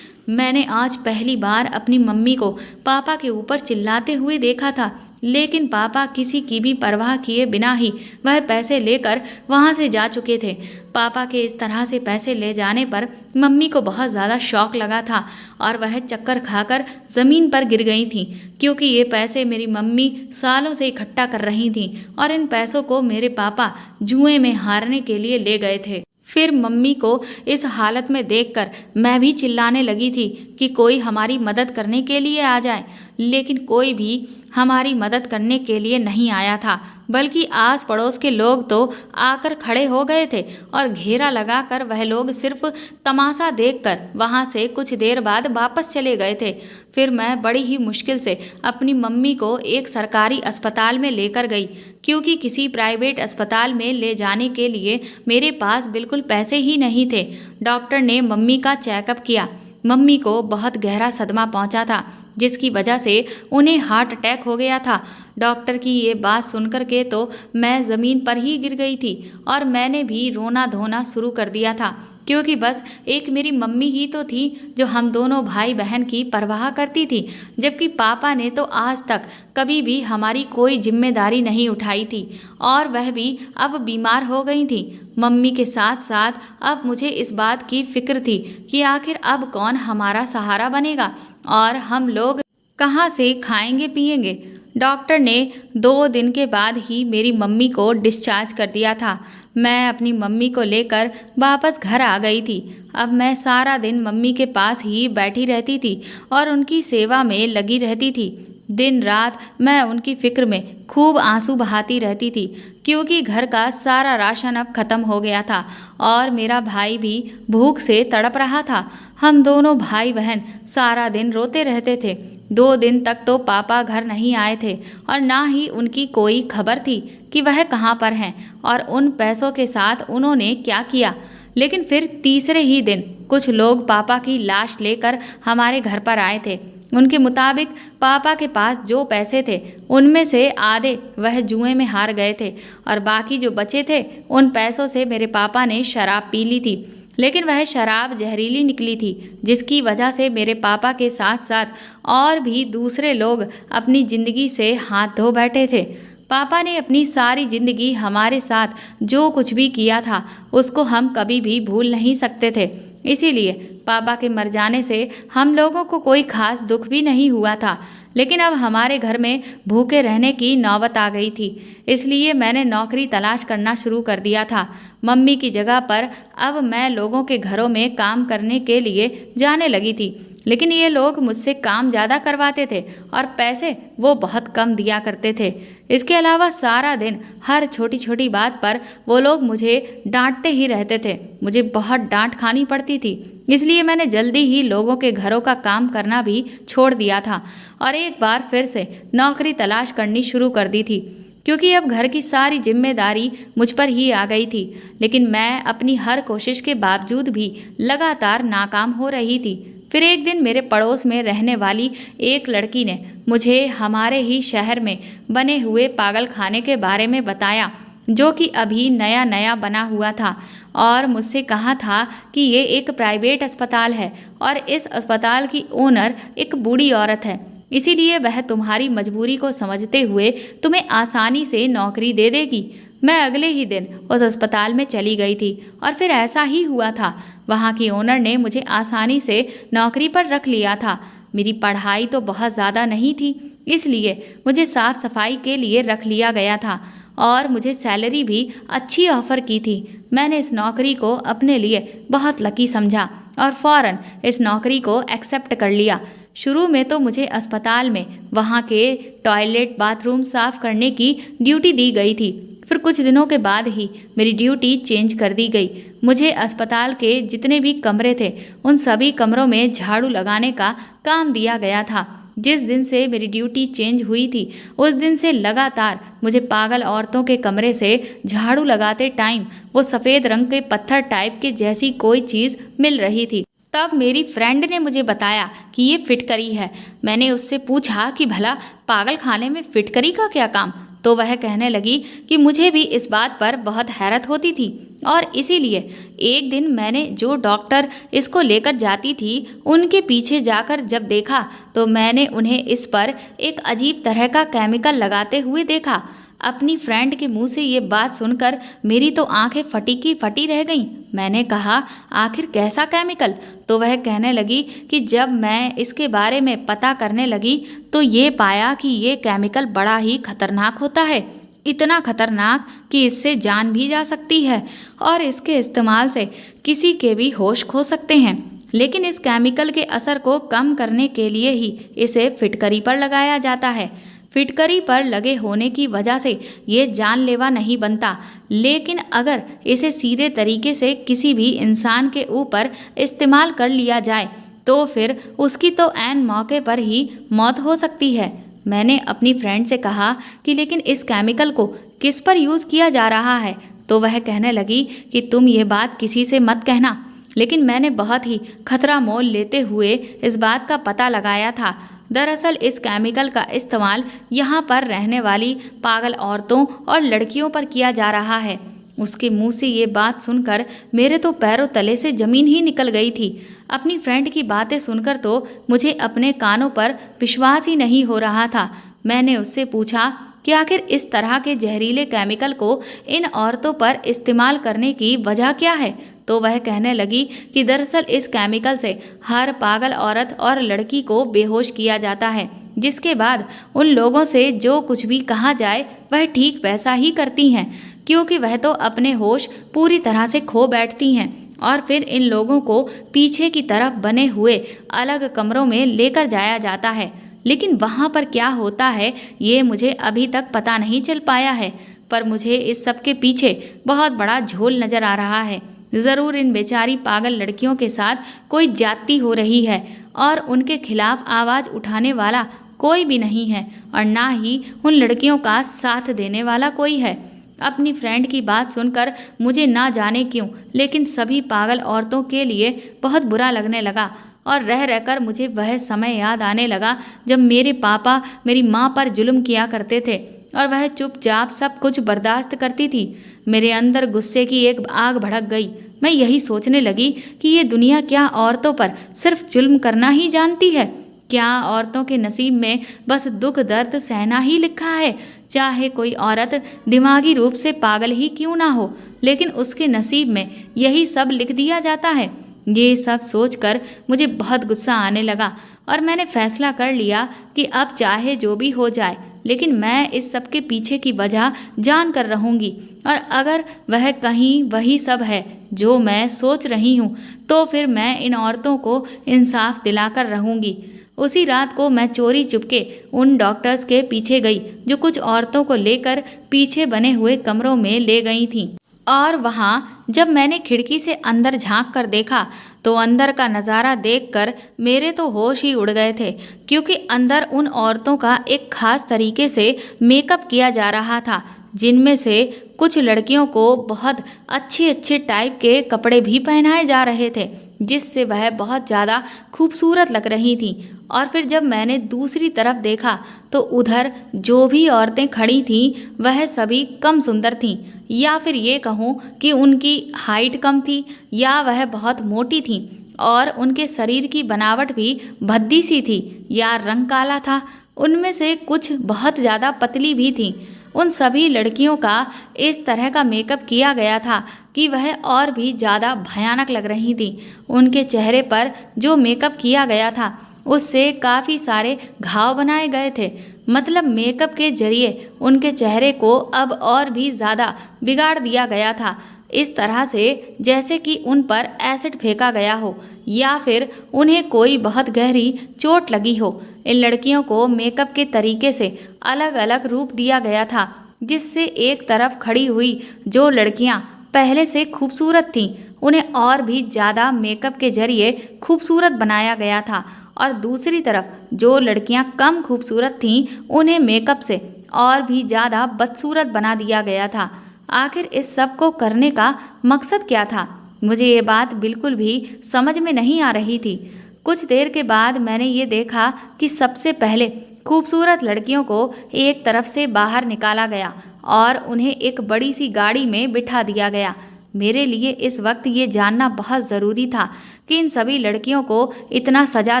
मैंने आज पहली बार अपनी मम्मी को पापा के ऊपर चिल्लाते हुए देखा था। लेकिन पापा किसी की भी परवाह किए बिना ही वह पैसे लेकर वहाँ से जा चुके थे। पापा के इस तरह से पैसे ले जाने पर मम्मी को बहुत ज़्यादा शौक लगा था और वह चक्कर खाकर ज़मीन पर गिर गई थी, क्योंकि ये पैसे मेरी मम्मी सालों से इकट्ठा कर रही थी और इन पैसों को मेरे पापा जुए में हारने के लिए ले गए थे। फिर मम्मी को इस हालत में देखकर मैं भी चिल्लाने लगी थी कि कोई हमारी मदद करने के लिए आ जाए, लेकिन कोई भी हमारी मदद करने के लिए नहीं आया था, बल्कि आस पड़ोस के लोग तो आकर खड़े हो गए थे और घेरा लगाकर वह लोग सिर्फ तमाशा देखकर वहां से कुछ देर बाद वापस चले गए थे। फिर मैं बड़ी ही मुश्किल से अपनी मम्मी को एक सरकारी अस्पताल में लेकर गई, क्योंकि किसी प्राइवेट अस्पताल में ले जाने के लिए मेरे पास बिल्कुल पैसे ही नहीं थे। डॉक्टर ने मम्मी का चेकअप किया। मम्मी को बहुत गहरा सदमा पहुंचा था, जिसकी वजह से उन्हें हार्ट अटैक हो गया था। डॉक्टर की ये बात सुनकर के तो मैं ज़मीन पर ही गिर गई थी और मैंने भी रोना धोना शुरू कर दिया था, क्योंकि बस एक मेरी मम्मी ही तो थी जो हम दोनों भाई बहन की परवाह करती थी, जबकि पापा ने तो आज तक कभी भी हमारी कोई जिम्मेदारी नहीं उठाई थी और वह भी अब बीमार हो गई थी। मम्मी के साथ साथ अब मुझे इस बात की फिक्र थी कि आखिर अब कौन हमारा सहारा बनेगा और हम लोग कहाँ से खाएंगे पिएंगे। डॉक्टर ने 2 दिन के बाद ही मेरी मम्मी को डिस्चार्ज कर दिया था। मैं अपनी मम्मी को लेकर वापस घर आ गई थी। अब मैं सारा दिन मम्मी के पास ही बैठी रहती थी और उनकी सेवा में लगी रहती थी। दिन रात मैं उनकी फिक्र में खूब आंसू बहाती रहती थी, क्योंकि घर का सारा राशन अब ख़त्म हो गया था और मेरा भाई भी भूख से तड़प रहा था। हम दोनों भाई बहन सारा दिन रोते रहते थे। 2 दिन तक तो पापा घर नहीं आए थे और ना ही उनकी कोई खबर थी कि वह कहाँ पर हैं और उन पैसों के साथ उन्होंने क्या किया। लेकिन फिर तीसरे ही दिन कुछ लोग पापा की लाश लेकर हमारे घर पर आए थे। उनके मुताबिक पापा के पास जो पैसे थे उनमें से आधे वह जुए में हार गए थे और बाकी जो बचे थे उन पैसों से मेरे पापा ने शराब पी ली थी। लेकिन वह शराब जहरीली निकली थी, जिसकी वजह से मेरे पापा के साथ साथ और भी दूसरे लोग अपनी ज़िंदगी से हाथ धो बैठे थे। पापा ने अपनी सारी ज़िंदगी हमारे साथ जो कुछ भी किया था उसको हम कभी भी भूल नहीं सकते थे। इसीलिए पापा के मर जाने से हम लोगों को कोई खास दुख भी नहीं हुआ था। लेकिन अब हमारे घर में भूखे रहने की नौबत आ गई थी, इसलिए मैंने नौकरी तलाश करना शुरू कर दिया था। मम्मी की जगह पर अब मैं लोगों के घरों में काम करने के लिए जाने लगी थी, लेकिन ये लोग मुझसे काम ज़्यादा करवाते थे और पैसे वो बहुत कम दिया करते थे। इसके अलावा सारा दिन हर छोटी छोटी बात पर वो लोग मुझे डांटते ही रहते थे। मुझे बहुत डांट खानी पड़ती थी, इसलिए मैंने जल्दी ही लोगों के घरों का काम करना भी छोड़ दिया था और एक बार फिर से नौकरी तलाश करनी शुरू कर दी थी, क्योंकि अब घर की सारी जिम्मेदारी मुझ पर ही आ गई थी। लेकिन मैं अपनी हर कोशिश के बावजूद भी लगातार नाकाम हो रही थी। फिर एक दिन मेरे पड़ोस में रहने वाली एक लड़की ने मुझे हमारे ही शहर में बने हुए पागल खाने के बारे में बताया, जो कि अभी नया नया बना हुआ था, और मुझसे कहा था कि ये एक प्राइवेट अस्पताल है और इस अस्पताल की ओनर एक बूढ़ी औरत है, इसीलिए वह तुम्हारी मजबूरी को समझते हुए तुम्हें आसानी से नौकरी दे देगी। मैं अगले ही दिन उस अस्पताल में चली गई थी और फिर ऐसा ही हुआ था। वहाँ की ओनर ने मुझे आसानी से नौकरी पर रख लिया था। मेरी पढ़ाई तो बहुत ज़्यादा नहीं थी, इसलिए मुझे साफ़ सफाई के लिए रख लिया गया था और मुझे सैलरी भी अच्छी ऑफ़र की थी। मैंने इस नौकरी को अपने लिए बहुत लकी समझा और फ़ौरन इस नौकरी को एक्सेप्ट कर लिया। शुरू में तो मुझे अस्पताल में वहाँ के टॉयलेट बाथरूम साफ़ करने की ड्यूटी दी गई थी। फिर कुछ दिनों के बाद ही मेरी ड्यूटी चेंज कर दी गई। मुझे अस्पताल के जितने भी कमरे थे उन सभी कमरों में झाड़ू लगाने का काम दिया गया था। जिस दिन से मेरी ड्यूटी चेंज हुई थी उस दिन से लगातार मुझे पागल औरतों के कमरे से झाड़ू लगाते टाइम वो सफ़ेद रंग के पत्थर टाइप के जैसी कोई चीज़ मिल रही थी। तब मेरी फ्रेंड ने मुझे बताया कि ये फिटकरी है। मैंने उससे पूछा कि भला पागल खाने में फिटकरी का क्या काम, तो वह कहने लगी कि मुझे भी इस बात पर बहुत हैरत होती थी और इसीलिए एक दिन मैंने जो डॉक्टर इसको लेकर जाती थी उनके पीछे जाकर जब देखा तो मैंने उन्हें इस पर एक अजीब तरह का केमिकल लगाते हुए देखा। अपनी फ्रेंड के मुंह से ये बात सुनकर मेरी तो आंखें फटी की फटी रह गईं। मैंने कहा, आखिर कैसा केमिकल? तो वह कहने लगी कि जब मैं इसके बारे में पता करने लगी तो ये पाया कि ये केमिकल बड़ा ही खतरनाक होता है। इतना खतरनाक कि इससे जान भी जा सकती है और इसके इस्तेमाल से किसी के भी होश खो सकते हैं। लेकिन इस केमिकल के असर को कम करने के लिए ही इसे फिटकरी पर लगाया जाता है। फिटकरी पर लगे होने की वजह से ये जानलेवा नहीं बनता, लेकिन अगर इसे सीधे तरीके से किसी भी इंसान के ऊपर इस्तेमाल कर लिया जाए तो फिर उसकी तो ऐन मौके पर ही मौत हो सकती है। मैंने अपनी फ्रेंड से कहा कि लेकिन इस केमिकल को किस पर यूज़ किया जा रहा है? तो वह कहने लगी कि तुम ये बात किसी से मत कहना। लेकिन मैंने बहुत ही खतरा मोल लेते हुए इस बात का पता लगाया था। दरअसल इस केमिकल का इस्तेमाल यहाँ पर रहने वाली पागल औरतों और लड़कियों पर किया जा रहा है। उसके मुंह से ये बात सुनकर मेरे तो पैरों तले से ज़मीन ही निकल गई थी। अपनी फ्रेंड की बातें सुनकर तो मुझे अपने कानों पर विश्वास ही नहीं हो रहा था। मैंने उससे पूछा कि आखिर इस तरह के जहरीले केमिकल को इन औरतों पर इस्तेमाल करने की वजह क्या है? तो वह कहने लगी कि दरअसल इस केमिकल से हर पागल औरत और लड़की को बेहोश किया जाता है, जिसके बाद उन लोगों से जो कुछ भी कहा जाए वह ठीक वैसा ही करती हैं, क्योंकि वह तो अपने होश पूरी तरह से खो बैठती हैं। और फिर इन लोगों को पीछे की तरफ बने हुए अलग कमरों में लेकर जाया जाता है। लेकिन वहाँ पर क्या होता है ये मुझे अभी तक पता नहीं चल पाया है, पर मुझे इस सब के पीछे बहुत बड़ा झोल नज़र आ रहा है। ज़रूर इन बेचारी पागल लड़कियों के साथ कोई ज्यादती हो रही है और उनके खिलाफ आवाज़ उठाने वाला कोई भी नहीं है और ना ही उन लड़कियों का साथ देने वाला कोई है। अपनी फ्रेंड की बात सुनकर मुझे ना जाने क्यों लेकिन सभी पागल औरतों के लिए बहुत बुरा लगने लगा और रह रहकर मुझे वह समय याद आने लगा जब मेरे पापा मेरी माँ पर जुल्म किया करते थे और वह चुपचाप सब कुछ बर्दाश्त करती थी। मेरे अंदर गुस्से की एक आग भड़क गई। मैं यही सोचने लगी कि ये दुनिया क्या औरतों पर सिर्फ जुल्म करना ही जानती है? क्या औरतों के नसीब में बस दुख दर्द सहना ही लिखा है? चाहे कोई औरत दिमागी रूप से पागल ही क्यों ना हो, लेकिन उसके नसीब में यही सब लिख दिया जाता है। ये सब सोचकर मुझे बहुत गुस्सा आने लगा और मैंने फैसला कर लिया कि अब चाहे जो भी हो जाए, लेकिन मैं इस सब के पीछे की वजह जान कर रहूँगी और अगर वह कहीं वही सब है जो मैं सोच रही हूँ तो फिर मैं इन औरतों को इंसाफ दिलाकर रहूँगी। उसी रात को मैं चोरी चुपके उन डॉक्टर्स के पीछे गई जो कुछ औरतों को लेकर पीछे बने हुए कमरों में ले गई थीं और वहाँ जब मैंने खिड़की से अंदर झांक कर देखा तो अंदर का नज़ारा देखकर मेरे तो होश ही उड़ गए थे, क्योंकि अंदर उन औरतों का एक खास तरीके से मेकअप किया जा रहा था, जिनमें से कुछ लड़कियों को बहुत अच्छे अच्छे टाइप के कपड़े भी पहनाए जा रहे थे, जिससे वह बहुत ज़्यादा खूबसूरत लग रही थी। और फिर जब मैंने दूसरी तरफ देखा तो उधर जो भी औरतें खड़ी थीं वह सभी कम सुंदर थीं, या फिर ये कहूँ कि उनकी हाइट कम थी या वह बहुत मोटी थीं और उनके शरीर की बनावट भी भद्दी सी थी या रंग काला था। उनमें से कुछ बहुत ज़्यादा पतली भी थीं। उन सभी लड़कियों का इस तरह का मेकअप किया गया था कि वह और भी ज़्यादा भयानक लग रही थीं। उनके चेहरे पर जो मेकअप किया गया था उससे काफ़ी सारे घाव बनाए गए थे। मतलब मेकअप के जरिए उनके चेहरे को अब और भी ज़्यादा बिगाड़ दिया गया था, इस तरह से जैसे कि उन पर एसिड फेंका गया हो या फिर उन्हें कोई बहुत गहरी चोट लगी हो। इन लड़कियों को मेकअप के तरीके से अलग अलग रूप दिया गया था, जिससे एक तरफ खड़ी हुई जो लड़कियां पहले से खूबसूरत थीं उन्हें और भी ज़्यादा मेकअप के जरिए खूबसूरत बनाया गया था और दूसरी तरफ जो लड़कियां कम खूबसूरत थीं उन्हें मेकअप से और भी ज़्यादा बदसूरत बना दिया गया था। आखिर इस सब को करने का मकसद क्या था? मुझे ये बात बिल्कुल भी समझ में नहीं आ रही थी। कुछ देर के बाद मैंने ये देखा कि सबसे पहले खूबसूरत लड़कियों को एक तरफ से बाहर निकाला गया और उन्हें एक बड़ी सी गाड़ी में बिठा दिया गया। मेरे लिए इस वक्त ये जानना बहुत ज़रूरी था कि इन सभी लड़कियों को इतना सजा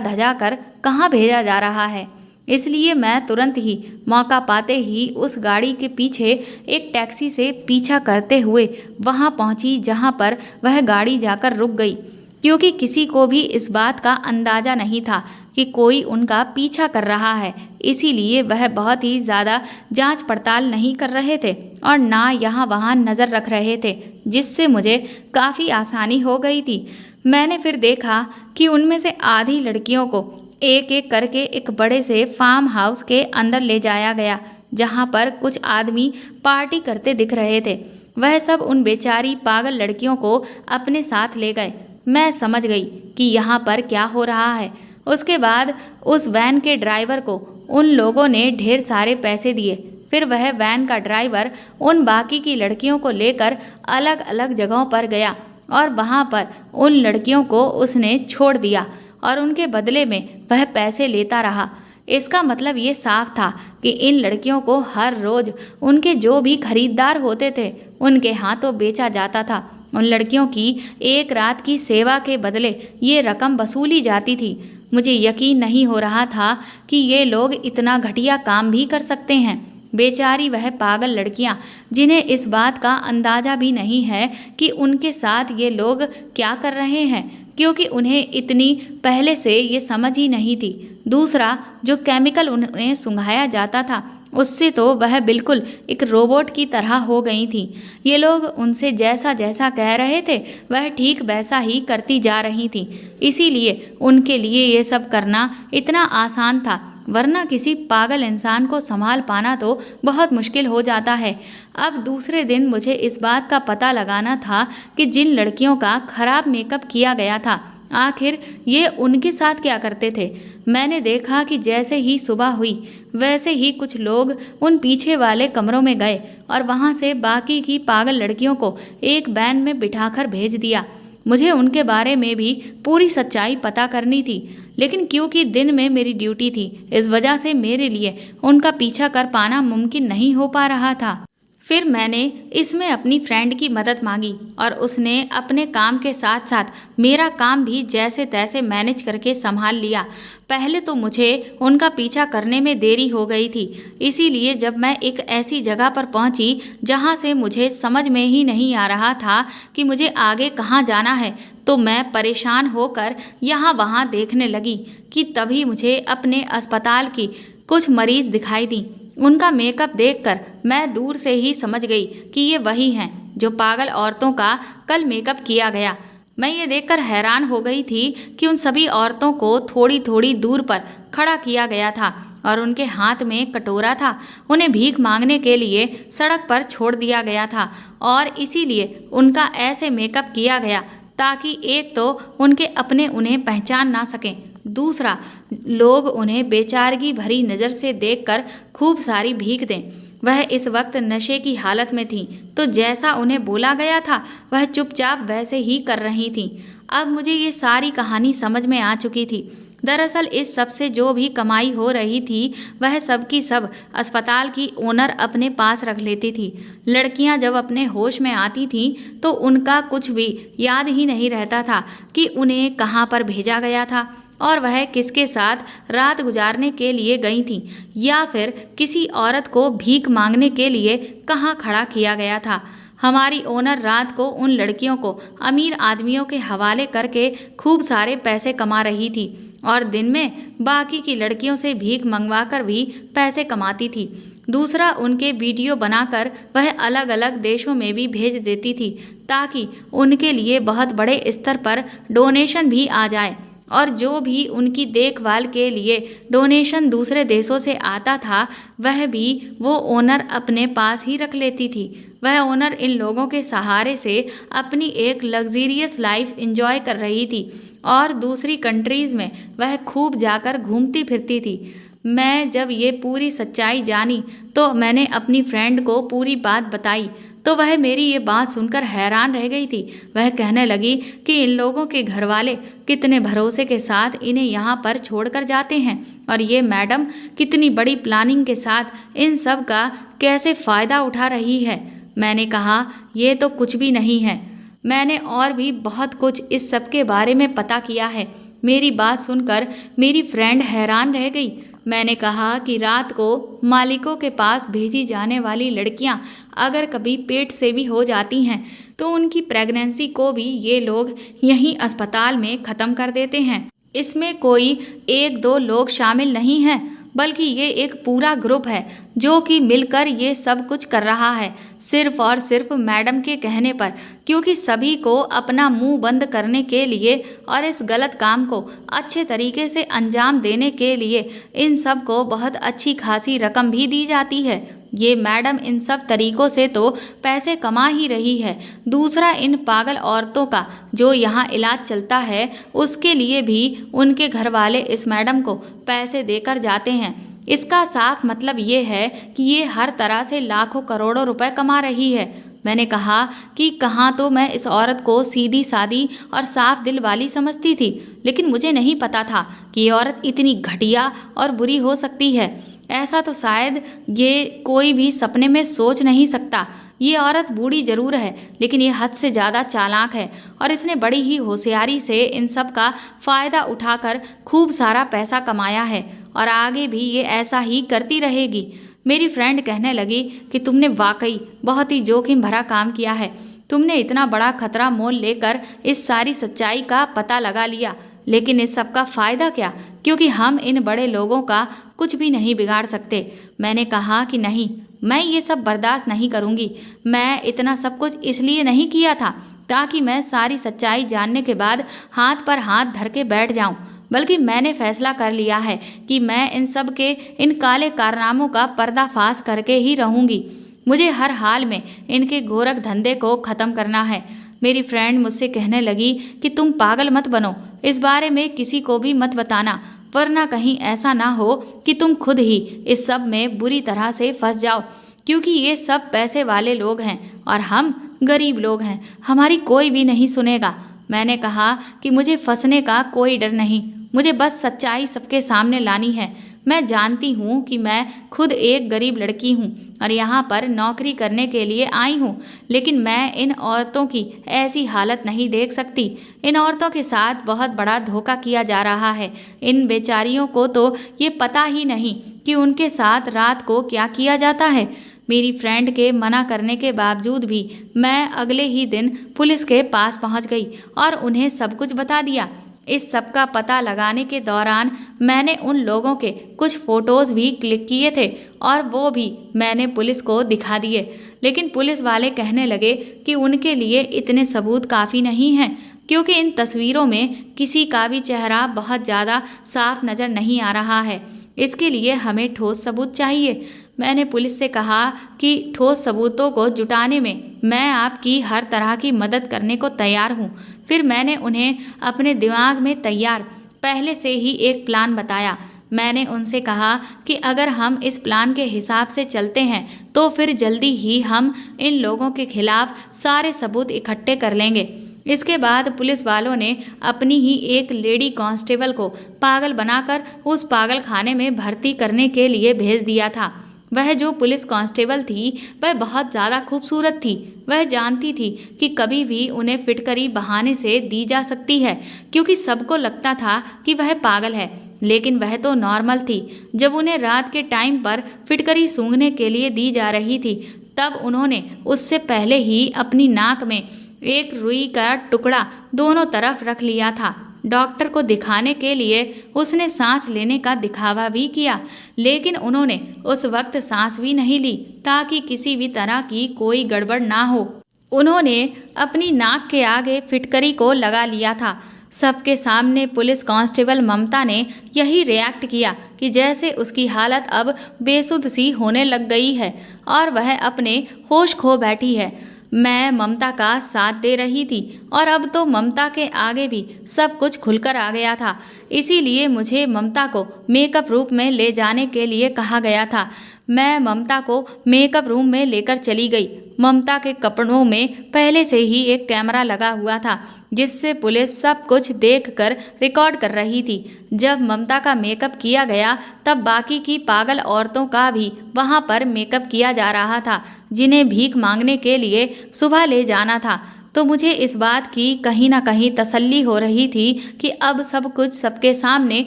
धजा कर कहाँ भेजा जा रहा है। इसलिए मैं तुरंत ही मौका पाते ही उस गाड़ी के पीछे एक टैक्सी से पीछा करते हुए वहां पहुंची जहां पर वह गाड़ी जाकर रुक गई, क्योंकि किसी को भी इस बात का अंदाज़ा नहीं था कि कोई उनका पीछा कर रहा है। इसीलिए वह बहुत ही ज़्यादा जांच पड़ताल नहीं कर रहे थे और ना यहाँ वहाँ नज़र रख रहे थे, जिससे मुझे काफ़ी आसानी हो गई थी। मैंने फिर देखा कि उनमें से आधी लड़कियों को एक एक करके एक बड़े से फार्म हाउस के अंदर ले जाया गया, जहाँ पर कुछ आदमी पार्टी करते दिख रहे थे। वह सब उन बेचारी पागल लड़कियों को अपने साथ ले गए। मैं समझ गई कि यहाँ पर क्या हो रहा है। उसके बाद उस वैन के ड्राइवर को उन लोगों ने ढेर सारे पैसे दिए। फिर वह वैन का ड्राइवर उन बाकी की लड़कियों को लेकर अलग अलग जगहों पर गया और वहाँ पर उन लड़कियों को उसने छोड़ दिया और उनके बदले में वह पैसे लेता रहा। इसका मतलब ये साफ था कि इन लड़कियों को हर रोज़ उनके जो भी खरीदार होते थे उनके हाथों बेचा जाता था। उन लड़कियों की एक रात की सेवा के बदले ये रकम वसूली जाती थी। मुझे यकीन नहीं हो रहा था कि ये लोग इतना घटिया काम भी कर सकते हैं। बेचारी वह पागल लड़कियां, जिन्हें इस बात का अंदाज़ा भी नहीं है कि उनके साथ ये लोग क्या कर रहे हैं, क्योंकि उन्हें इतनी पहले से ये समझ ही नहीं थी। दूसरा, जो केमिकल उन्हें सुंघाया जाता था उससे तो वह बिल्कुल एक रोबोट की तरह हो गई थी। ये लोग उनसे जैसा जैसा कह रहे थे वह ठीक वैसा ही करती जा रही थी। इसीलिए उनके लिए ये सब करना इतना आसान था, वरना किसी पागल इंसान को संभाल पाना तो बहुत मुश्किल हो जाता है। अब दूसरे दिन मुझे इस बात का पता लगाना था कि जिन लड़कियों का खराब मेकअप किया गया था आखिर ये उनके साथ क्या करते थे। मैंने देखा कि जैसे ही सुबह हुई वैसे ही कुछ लोग उन पीछे वाले कमरों में गए और वहां से बाकी की पागल लड़कियों को एक वैन में बिठाकर भेज दिया। मुझे उनके बारे में भी पूरी सच्चाई पता करनी थी, लेकिन क्योंकि दिन में मेरी ड्यूटी थी इस वजह से मेरे लिए उनका पीछा कर पाना मुमकिन नहीं हो पा रहा था। फिर मैंने इसमें अपनी फ्रेंड की मदद मांगी और उसने अपने काम के साथ साथ मेरा काम भी जैसे तैसे मैनेज करके संभाल लिया। पहले तो मुझे उनका पीछा करने में देरी हो गई थी, इसीलिए जब मैं एक ऐसी जगह पर पहुंची जहां से मुझे समझ में ही नहीं आ रहा था कि मुझे आगे कहां जाना है, तो मैं परेशान होकर यहाँ वहाँ देखने लगी कि तभी मुझे अपने अस्पताल की कुछ मरीज दिखाई दी। उनका मेकअप देखकर मैं दूर से ही समझ गई कि ये वही हैं जो पागल औरतों का कल मेकअप किया गया। मैं ये देखकर हैरान हो गई थी कि उन सभी औरतों को थोड़ी थोड़ी दूर पर खड़ा किया गया था और उनके हाथ में कटोरा था। उन्हें भीख मांगने के लिए सड़क पर छोड़ दिया गया था और इसीलिए उनका ऐसे मेकअप किया गया ताकि एक तो उनके अपने उन्हें पहचान ना सकें, दूसरा लोग उन्हें बेचारगी भरी नज़र से देखकर खूब सारी भीख दें। वह इस वक्त नशे की हालत में थी, तो जैसा उन्हें बोला गया था वह चुपचाप वैसे ही कर रही थीं। अब मुझे ये सारी कहानी समझ में आ चुकी थी। दरअसल इस सब से जो भी कमाई हो रही थी वह सब की सब अस्पताल की ओनर अपने पास रख लेती थी। लड़कियां जब अपने होश में आती थीं तो उनका कुछ भी याद ही नहीं रहता था कि उन्हें कहाँ पर भेजा गया था और वह किसके साथ रात गुजारने के लिए गई थीं, या फिर किसी औरत को भीख मांगने के लिए कहाँ खड़ा किया गया था। हमारी ओनर रात को उन लड़कियों को अमीर आदमियों के हवाले करके खूब सारे पैसे कमा रही थी और दिन में बाकी की लड़कियों से भीख मंगवाकर भी पैसे कमाती थी। दूसरा, उनके वीडियो बनाकर वह अलग अलग देशों में भी भेज देती थी ताकि उनके लिए बहुत बड़े स्तर पर डोनेशन भी आ जाए, और जो भी उनकी देखभाल के लिए डोनेशन दूसरे देशों से आता था वह भी वो ओनर अपने पास ही रख लेती थी। वह ओनर इन लोगों के सहारे से अपनी एक लग्जीरियस लाइफ एंजॉय कर रही थी और दूसरी कंट्रीज़ में वह खूब जाकर घूमती फिरती थी। मैं जब ये पूरी सच्चाई जानी तो मैंने अपनी फ्रेंड को पूरी बात बताई, तो वह मेरी ये बात सुनकर हैरान रह गई थी। वह कहने लगी कि इन लोगों के घर वाले कितने भरोसे के साथ इन्हें यहाँ पर छोड़कर जाते हैं और ये मैडम कितनी बड़ी प्लानिंग के साथ इन सब का कैसे फ़ायदा उठा रही है। मैंने कहा, ये तो कुछ भी नहीं है। मैंने और भी बहुत कुछ इस सब के बारे में पता किया है। मेरी बात सुनकर मेरी फ्रेंड हैरान रह गई। मैंने कहा कि रात को मालिकों के पास भेजी जाने वाली लड़कियां अगर कभी पेट से भी हो जाती हैं तो उनकी प्रेगनेंसी को भी ये लोग यहीं अस्पताल में ख़त्म कर देते हैं। इसमें कोई एक दो लोग शामिल नहीं हैं, बल्कि ये एक पूरा ग्रुप है जो कि मिलकर ये सब कुछ कर रहा है, सिर्फ और सिर्फ मैडम के कहने पर, क्योंकि सभी को अपना मुंह बंद करने के लिए और इस गलत काम को अच्छे तरीके से अंजाम देने के लिए इन सब को बहुत अच्छी खासी रकम भी दी जाती है। ये मैडम इन सब तरीकों से तो पैसे कमा ही रही है। दूसरा, इन पागल औरतों का जो यहाँ इलाज चलता है उसके लिए भी उनके घर वाले इस मैडम को पैसे देकर जाते हैं। इसका साफ मतलब ये है कि ये हर तरह से लाखों करोड़ों रुपए कमा रही है। मैंने कहा कि कहाँ तो मैं इस औरत को सीधी सादी और साफ दिल वाली समझती थी, लेकिन मुझे नहीं पता था कि ये औरत इतनी घटिया और बुरी हो सकती है। ऐसा तो शायद ये कोई भी सपने में सोच नहीं सकता। ये औरत बूढ़ी जरूर है, लेकिन ये हद से ज़्यादा चालाक है और इसने बड़ी ही होशियारी से इन सब का फ़ायदा उठाकर खूब सारा पैसा कमाया है और आगे भी ये ऐसा ही करती रहेगी। मेरी फ्रेंड कहने लगी कि तुमने वाकई बहुत ही जोखिम भरा काम किया है। तुमने इतना बड़ा खतरा मोल लेकर इस सारी सच्चाई का पता लगा लिया, लेकिन इस सब का फ़ायदा क्या, क्योंकि हम इन बड़े लोगों का कुछ भी नहीं बिगाड़ सकते। मैंने कहा कि नहीं, मैं ये सब बर्दाश्त नहीं करूँगी। मैं इतना सब कुछ इसलिए नहीं किया था ताकि मैं सारी सच्चाई जानने के बाद हाथ पर हाथ धर के बैठ जाऊं, बल्कि मैंने फैसला कर लिया है कि मैं इन सब के इन काले कारनामों का पर्दाफाश करके ही रहूँगी। मुझे हर हाल में इनके गोरख धंधे को ख़त्म करना है। मेरी फ्रेंड मुझसे कहने लगी कि तुम पागल मत बनो, इस बारे में किसी को भी मत बताना, वरना कहीं ऐसा ना हो कि तुम खुद ही इस सब में बुरी तरह से फंस जाओ, क्योंकि ये सब पैसे वाले लोग हैं और हम गरीब लोग हैं, हमारी कोई भी नहीं सुनेगा। मैंने कहा कि मुझे फंसने का कोई डर नहीं, मुझे बस सच्चाई सबके सामने लानी है। मैं जानती हूँ कि मैं खुद एक गरीब लड़की हूँ और यहाँ पर नौकरी करने के लिए आई हूँ, लेकिन मैं इन औरतों की ऐसी हालत नहीं देख सकती। इन औरतों के साथ बहुत बड़ा धोखा किया जा रहा है। इन बेचारियों को तो ये पता ही नहीं कि उनके साथ रात को क्या किया जाता है। मेरी फ्रेंड के मना करने के बावजूद भी मैं अगले ही दिन पुलिस के पास पहुँच गई और उन्हें सब कुछ बता दिया। इस सब का पता लगाने के दौरान मैंने उन लोगों के कुछ फ़ोटोज़ भी क्लिक किए थे और वो भी मैंने पुलिस को दिखा दिए, लेकिन पुलिस वाले कहने लगे कि उनके लिए इतने सबूत काफ़ी नहीं हैं, क्योंकि इन तस्वीरों में किसी का भी चेहरा बहुत ज़्यादा साफ नज़र नहीं आ रहा है। इसके लिए हमें ठोस सबूत चाहिए। मैंने पुलिस से कहा कि ठोस सबूतों को जुटाने में मैं आपकी हर तरह की मदद करने को तैयार हूँ। फिर मैंने उन्हें अपने दिमाग में तैयार पहले से ही एक प्लान बताया। मैंने उनसे कहा कि अगर हम इस प्लान के हिसाब से चलते हैं तो फिर जल्दी ही हम इन लोगों के खिलाफ सारे सबूत इकट्ठे कर लेंगे। इसके बाद पुलिस वालों ने अपनी ही एक लेडी कांस्टेबल को पागल बनाकर उस पागल खाने में भर्ती करने के लिए भेज दिया था। वह जो पुलिस कांस्टेबल थी वह बहुत ज़्यादा खूबसूरत थी। वह जानती थी कि कभी भी उन्हें फिटकरी बहाने से दी जा सकती है, क्योंकि सबको लगता था कि वह पागल है, लेकिन वह तो नॉर्मल थी। जब उन्हें रात के टाइम पर फिटकरी सूंघने के लिए दी जा रही थी, तब उन्होंने उससे पहले ही अपनी नाक में एक रुई का टुकड़ा दोनों तरफ रख लिया था। डॉक्टर को दिखाने के लिए उसने सांस लेने का दिखावा भी किया, लेकिन उन्होंने उस वक्त सांस भी नहीं ली ताकि किसी भी तरह की कोई गड़बड़ ना हो। उन्होंने अपनी नाक के आगे फिटकरी को लगा लिया था। सबके सामने पुलिस कांस्टेबल ममता ने यही रिएक्ट किया कि जैसे उसकी हालत अब बेसुध सी होने लग गई है और वह अपने होश खो बैठी है। मैं ममता का साथ दे रही थी और अब तो ममता के आगे भी सब कुछ खुलकर आ गया था। इसीलिए मुझे ममता को मेकअप रूम में ले जाने के लिए कहा गया था। मैं ममता को मेकअप रूम में लेकर चली गई। ममता के कपड़ों में पहले से ही एक कैमरा लगा हुआ था। जिससे पुलिस सब कुछ देखकर रिकॉर्ड कर रही थी। जब ममता का मेकअप किया गया तब बाकी की पागल औरतों का भी वहां पर मेकअप किया जा रहा था, जिन्हें भीख मांगने के लिए सुबह ले जाना था। तो मुझे इस बात की कहीं ना कहीं तसल्ली हो रही थी कि अब सब कुछ सबके सामने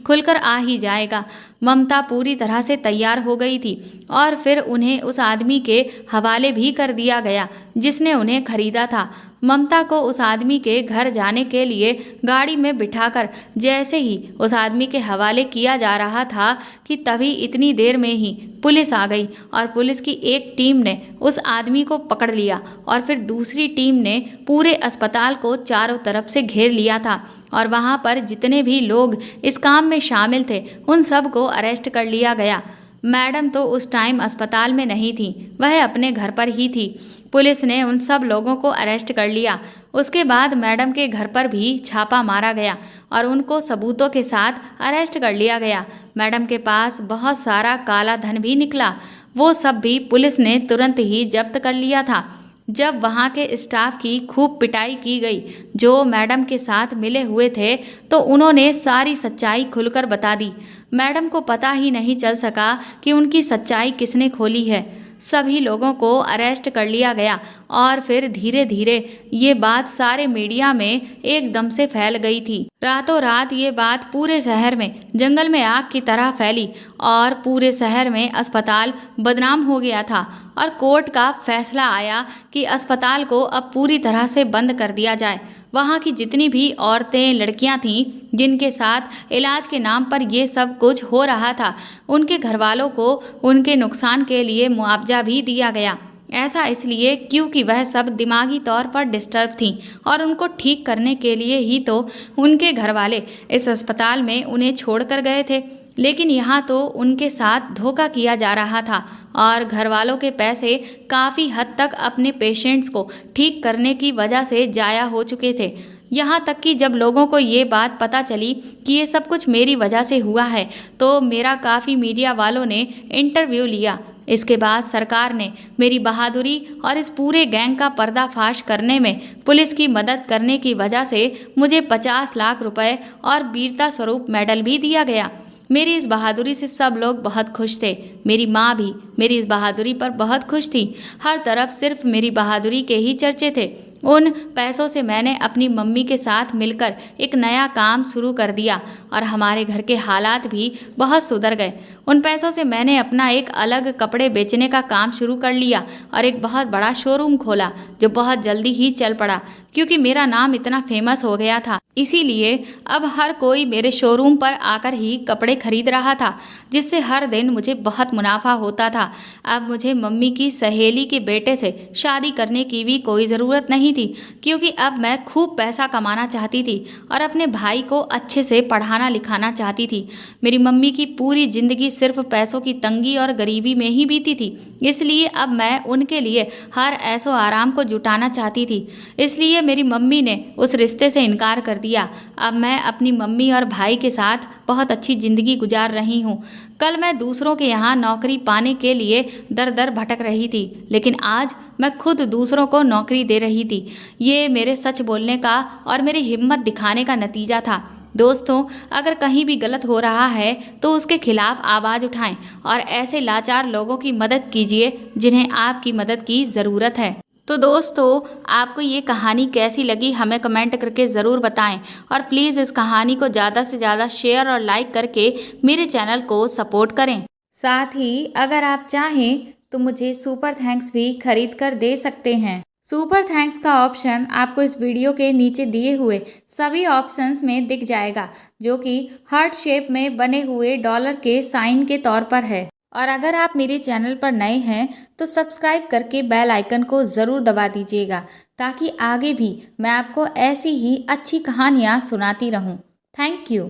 खुलकर आ ही जाएगा। ममता पूरी तरह से तैयार हो गई थी और फिर उन्हें उस आदमी के हवाले भी कर दिया गया जिसने उन्हें खरीदा था। ममता को उस आदमी के घर जाने के लिए गाड़ी में बिठाकर जैसे ही उस आदमी के हवाले किया जा रहा था कि तभी इतनी देर में ही पुलिस आ गई और पुलिस की एक टीम ने उस आदमी को पकड़ लिया और फिर दूसरी टीम ने पूरे अस्पताल को चारों तरफ से घेर लिया था और वहां पर जितने भी लोग इस काम में शामिल थे उन सब को अरेस्ट कर लिया गया। मैडम तो उस टाइम अस्पताल में नहीं थी, वह अपने घर पर ही थी। पुलिस ने उन सब लोगों को अरेस्ट कर लिया। उसके बाद मैडम के घर पर भी छापा मारा गया और उनको सबूतों के साथ अरेस्ट कर लिया गया। मैडम के पास बहुत सारा काला धन भी निकला, वो सब भी पुलिस ने तुरंत ही जब्त कर लिया था। जब वहाँ के स्टाफ की खूब पिटाई की गई जो मैडम के साथ मिले हुए थे, तो उन्होंने सारी सच्चाई खुलकर बता दी। मैडम को पता ही नहीं चल सका कि उनकी सच्चाई किसने खोली है। सभी लोगों को अरेस्ट कर लिया गया और फिर धीरे धीरे ये बात सारे मीडिया में एकदम से फैल गई थी। रातों रात ये बात पूरे शहर में जंगल में आग की तरह फैली और पूरे शहर में अस्पताल बदनाम हो गया था और कोर्ट का फैसला आया कि अस्पताल को अब पूरी तरह से बंद कर दिया जाए। वहाँ की जितनी भी औरतें लड़कियाँ थीं जिनके साथ इलाज के नाम पर ये सब कुछ हो रहा था, उनके घर वालों को उनके नुकसान के लिए मुआवजा भी दिया गया। ऐसा इसलिए क्योंकि वह सब दिमागी तौर पर डिस्टर्ब थीं और उनको ठीक करने के लिए ही तो उनके घर वाले इस अस्पताल में उन्हें छोड़ कर गए थे। लेकिन यहाँ तो उनके साथ धोखा किया जा रहा था और घर वालों के पैसे काफ़ी हद तक अपने पेशेंट्स को ठीक करने की वजह से जाया हो चुके थे। यहाँ तक कि जब लोगों को ये बात पता चली कि ये सब कुछ मेरी वजह से हुआ है तो मेरा काफ़ी मीडिया वालों ने इंटरव्यू लिया। इसके बाद सरकार ने मेरी बहादुरी और इस पूरे गैंग का पर्दाफाश करने में पुलिस की मदद करने की वजह से मुझे 50 लाख रुपए और वीरता स्वरूप मेडल भी दिया गया। मेरी इस बहादुरी से सब लोग बहुत खुश थे। मेरी माँ भी मेरी इस बहादुरी पर बहुत खुश थी। हर तरफ सिर्फ मेरी बहादुरी के ही चर्चे थे। उन पैसों से मैंने अपनी मम्मी के साथ मिलकर एक नया काम शुरू कर दिया और हमारे घर के हालात भी बहुत सुधर गए। उन पैसों से मैंने अपना एक अलग कपड़े बेचने का काम शुरू कर लिया और एक बहुत बड़ा शोरूम खोला जो बहुत जल्दी ही चल पड़ा क्योंकि मेरा नाम इतना फेमस हो गया था। इसीलिए अब हर कोई मेरे शोरूम पर आकर ही कपड़े खरीद रहा था, जिससे हर दिन मुझे बहुत मुनाफा होता था। अब मुझे मम्मी की सहेली के बेटे से शादी करने की भी कोई ज़रूरत नहीं थी क्योंकि अब मैं खूब पैसा कमाना चाहती थी और अपने भाई को अच्छे से पढ़ाना लिखाना चाहती थी। मेरी मम्मी की पूरी ज़िंदगी सिर्फ पैसों की तंगी और गरीबी में ही बीती थी, इसलिए अब मैं उनके लिए हर ऐशो आराम को जुटाना चाहती थी। इसलिए मेरी मम्मी ने उस रिश्ते से इनकार कर दिया। अब मैं अपनी मम्मी और भाई के साथ बहुत अच्छी ज़िंदगी गुजार रही हूँ। कल मैं दूसरों के यहाँ नौकरी पाने के लिए दर दर भटक रही थी, लेकिन आज मैं खुद दूसरों को नौकरी दे रही थी। ये मेरे सच बोलने का और मेरी हिम्मत दिखाने का नतीजा था। दोस्तों, अगर कहीं भी गलत हो रहा है तो उसके खिलाफ आवाज़ उठाएं और ऐसे लाचार लोगों की मदद कीजिए जिन्हें आपकी मदद की ज़रूरत है। तो दोस्तों, आपको ये कहानी कैसी लगी हमें कमेंट करके ज़रूर बताएं और प्लीज़ इस कहानी को ज़्यादा से ज़्यादा शेयर और लाइक करके मेरे चैनल को सपोर्ट करें। साथ ही अगर आप चाहें तो मुझे सुपर थैंक्स भी खरीद कर दे सकते हैं। सुपर थैंक्स का ऑप्शन आपको इस वीडियो के नीचे दिए हुए सभी ऑप्शंस में दिख जाएगा, जो कि हार्ट शेप में बने हुए डॉलर के साइन के तौर पर है। और अगर आप मेरे चैनल पर नए हैं तो सब्सक्राइब करके बेल आइकन को ज़रूर दबा दीजिएगा ताकि आगे भी मैं आपको ऐसी ही अच्छी कहानियाँ सुनाती रहूँ। Thank you.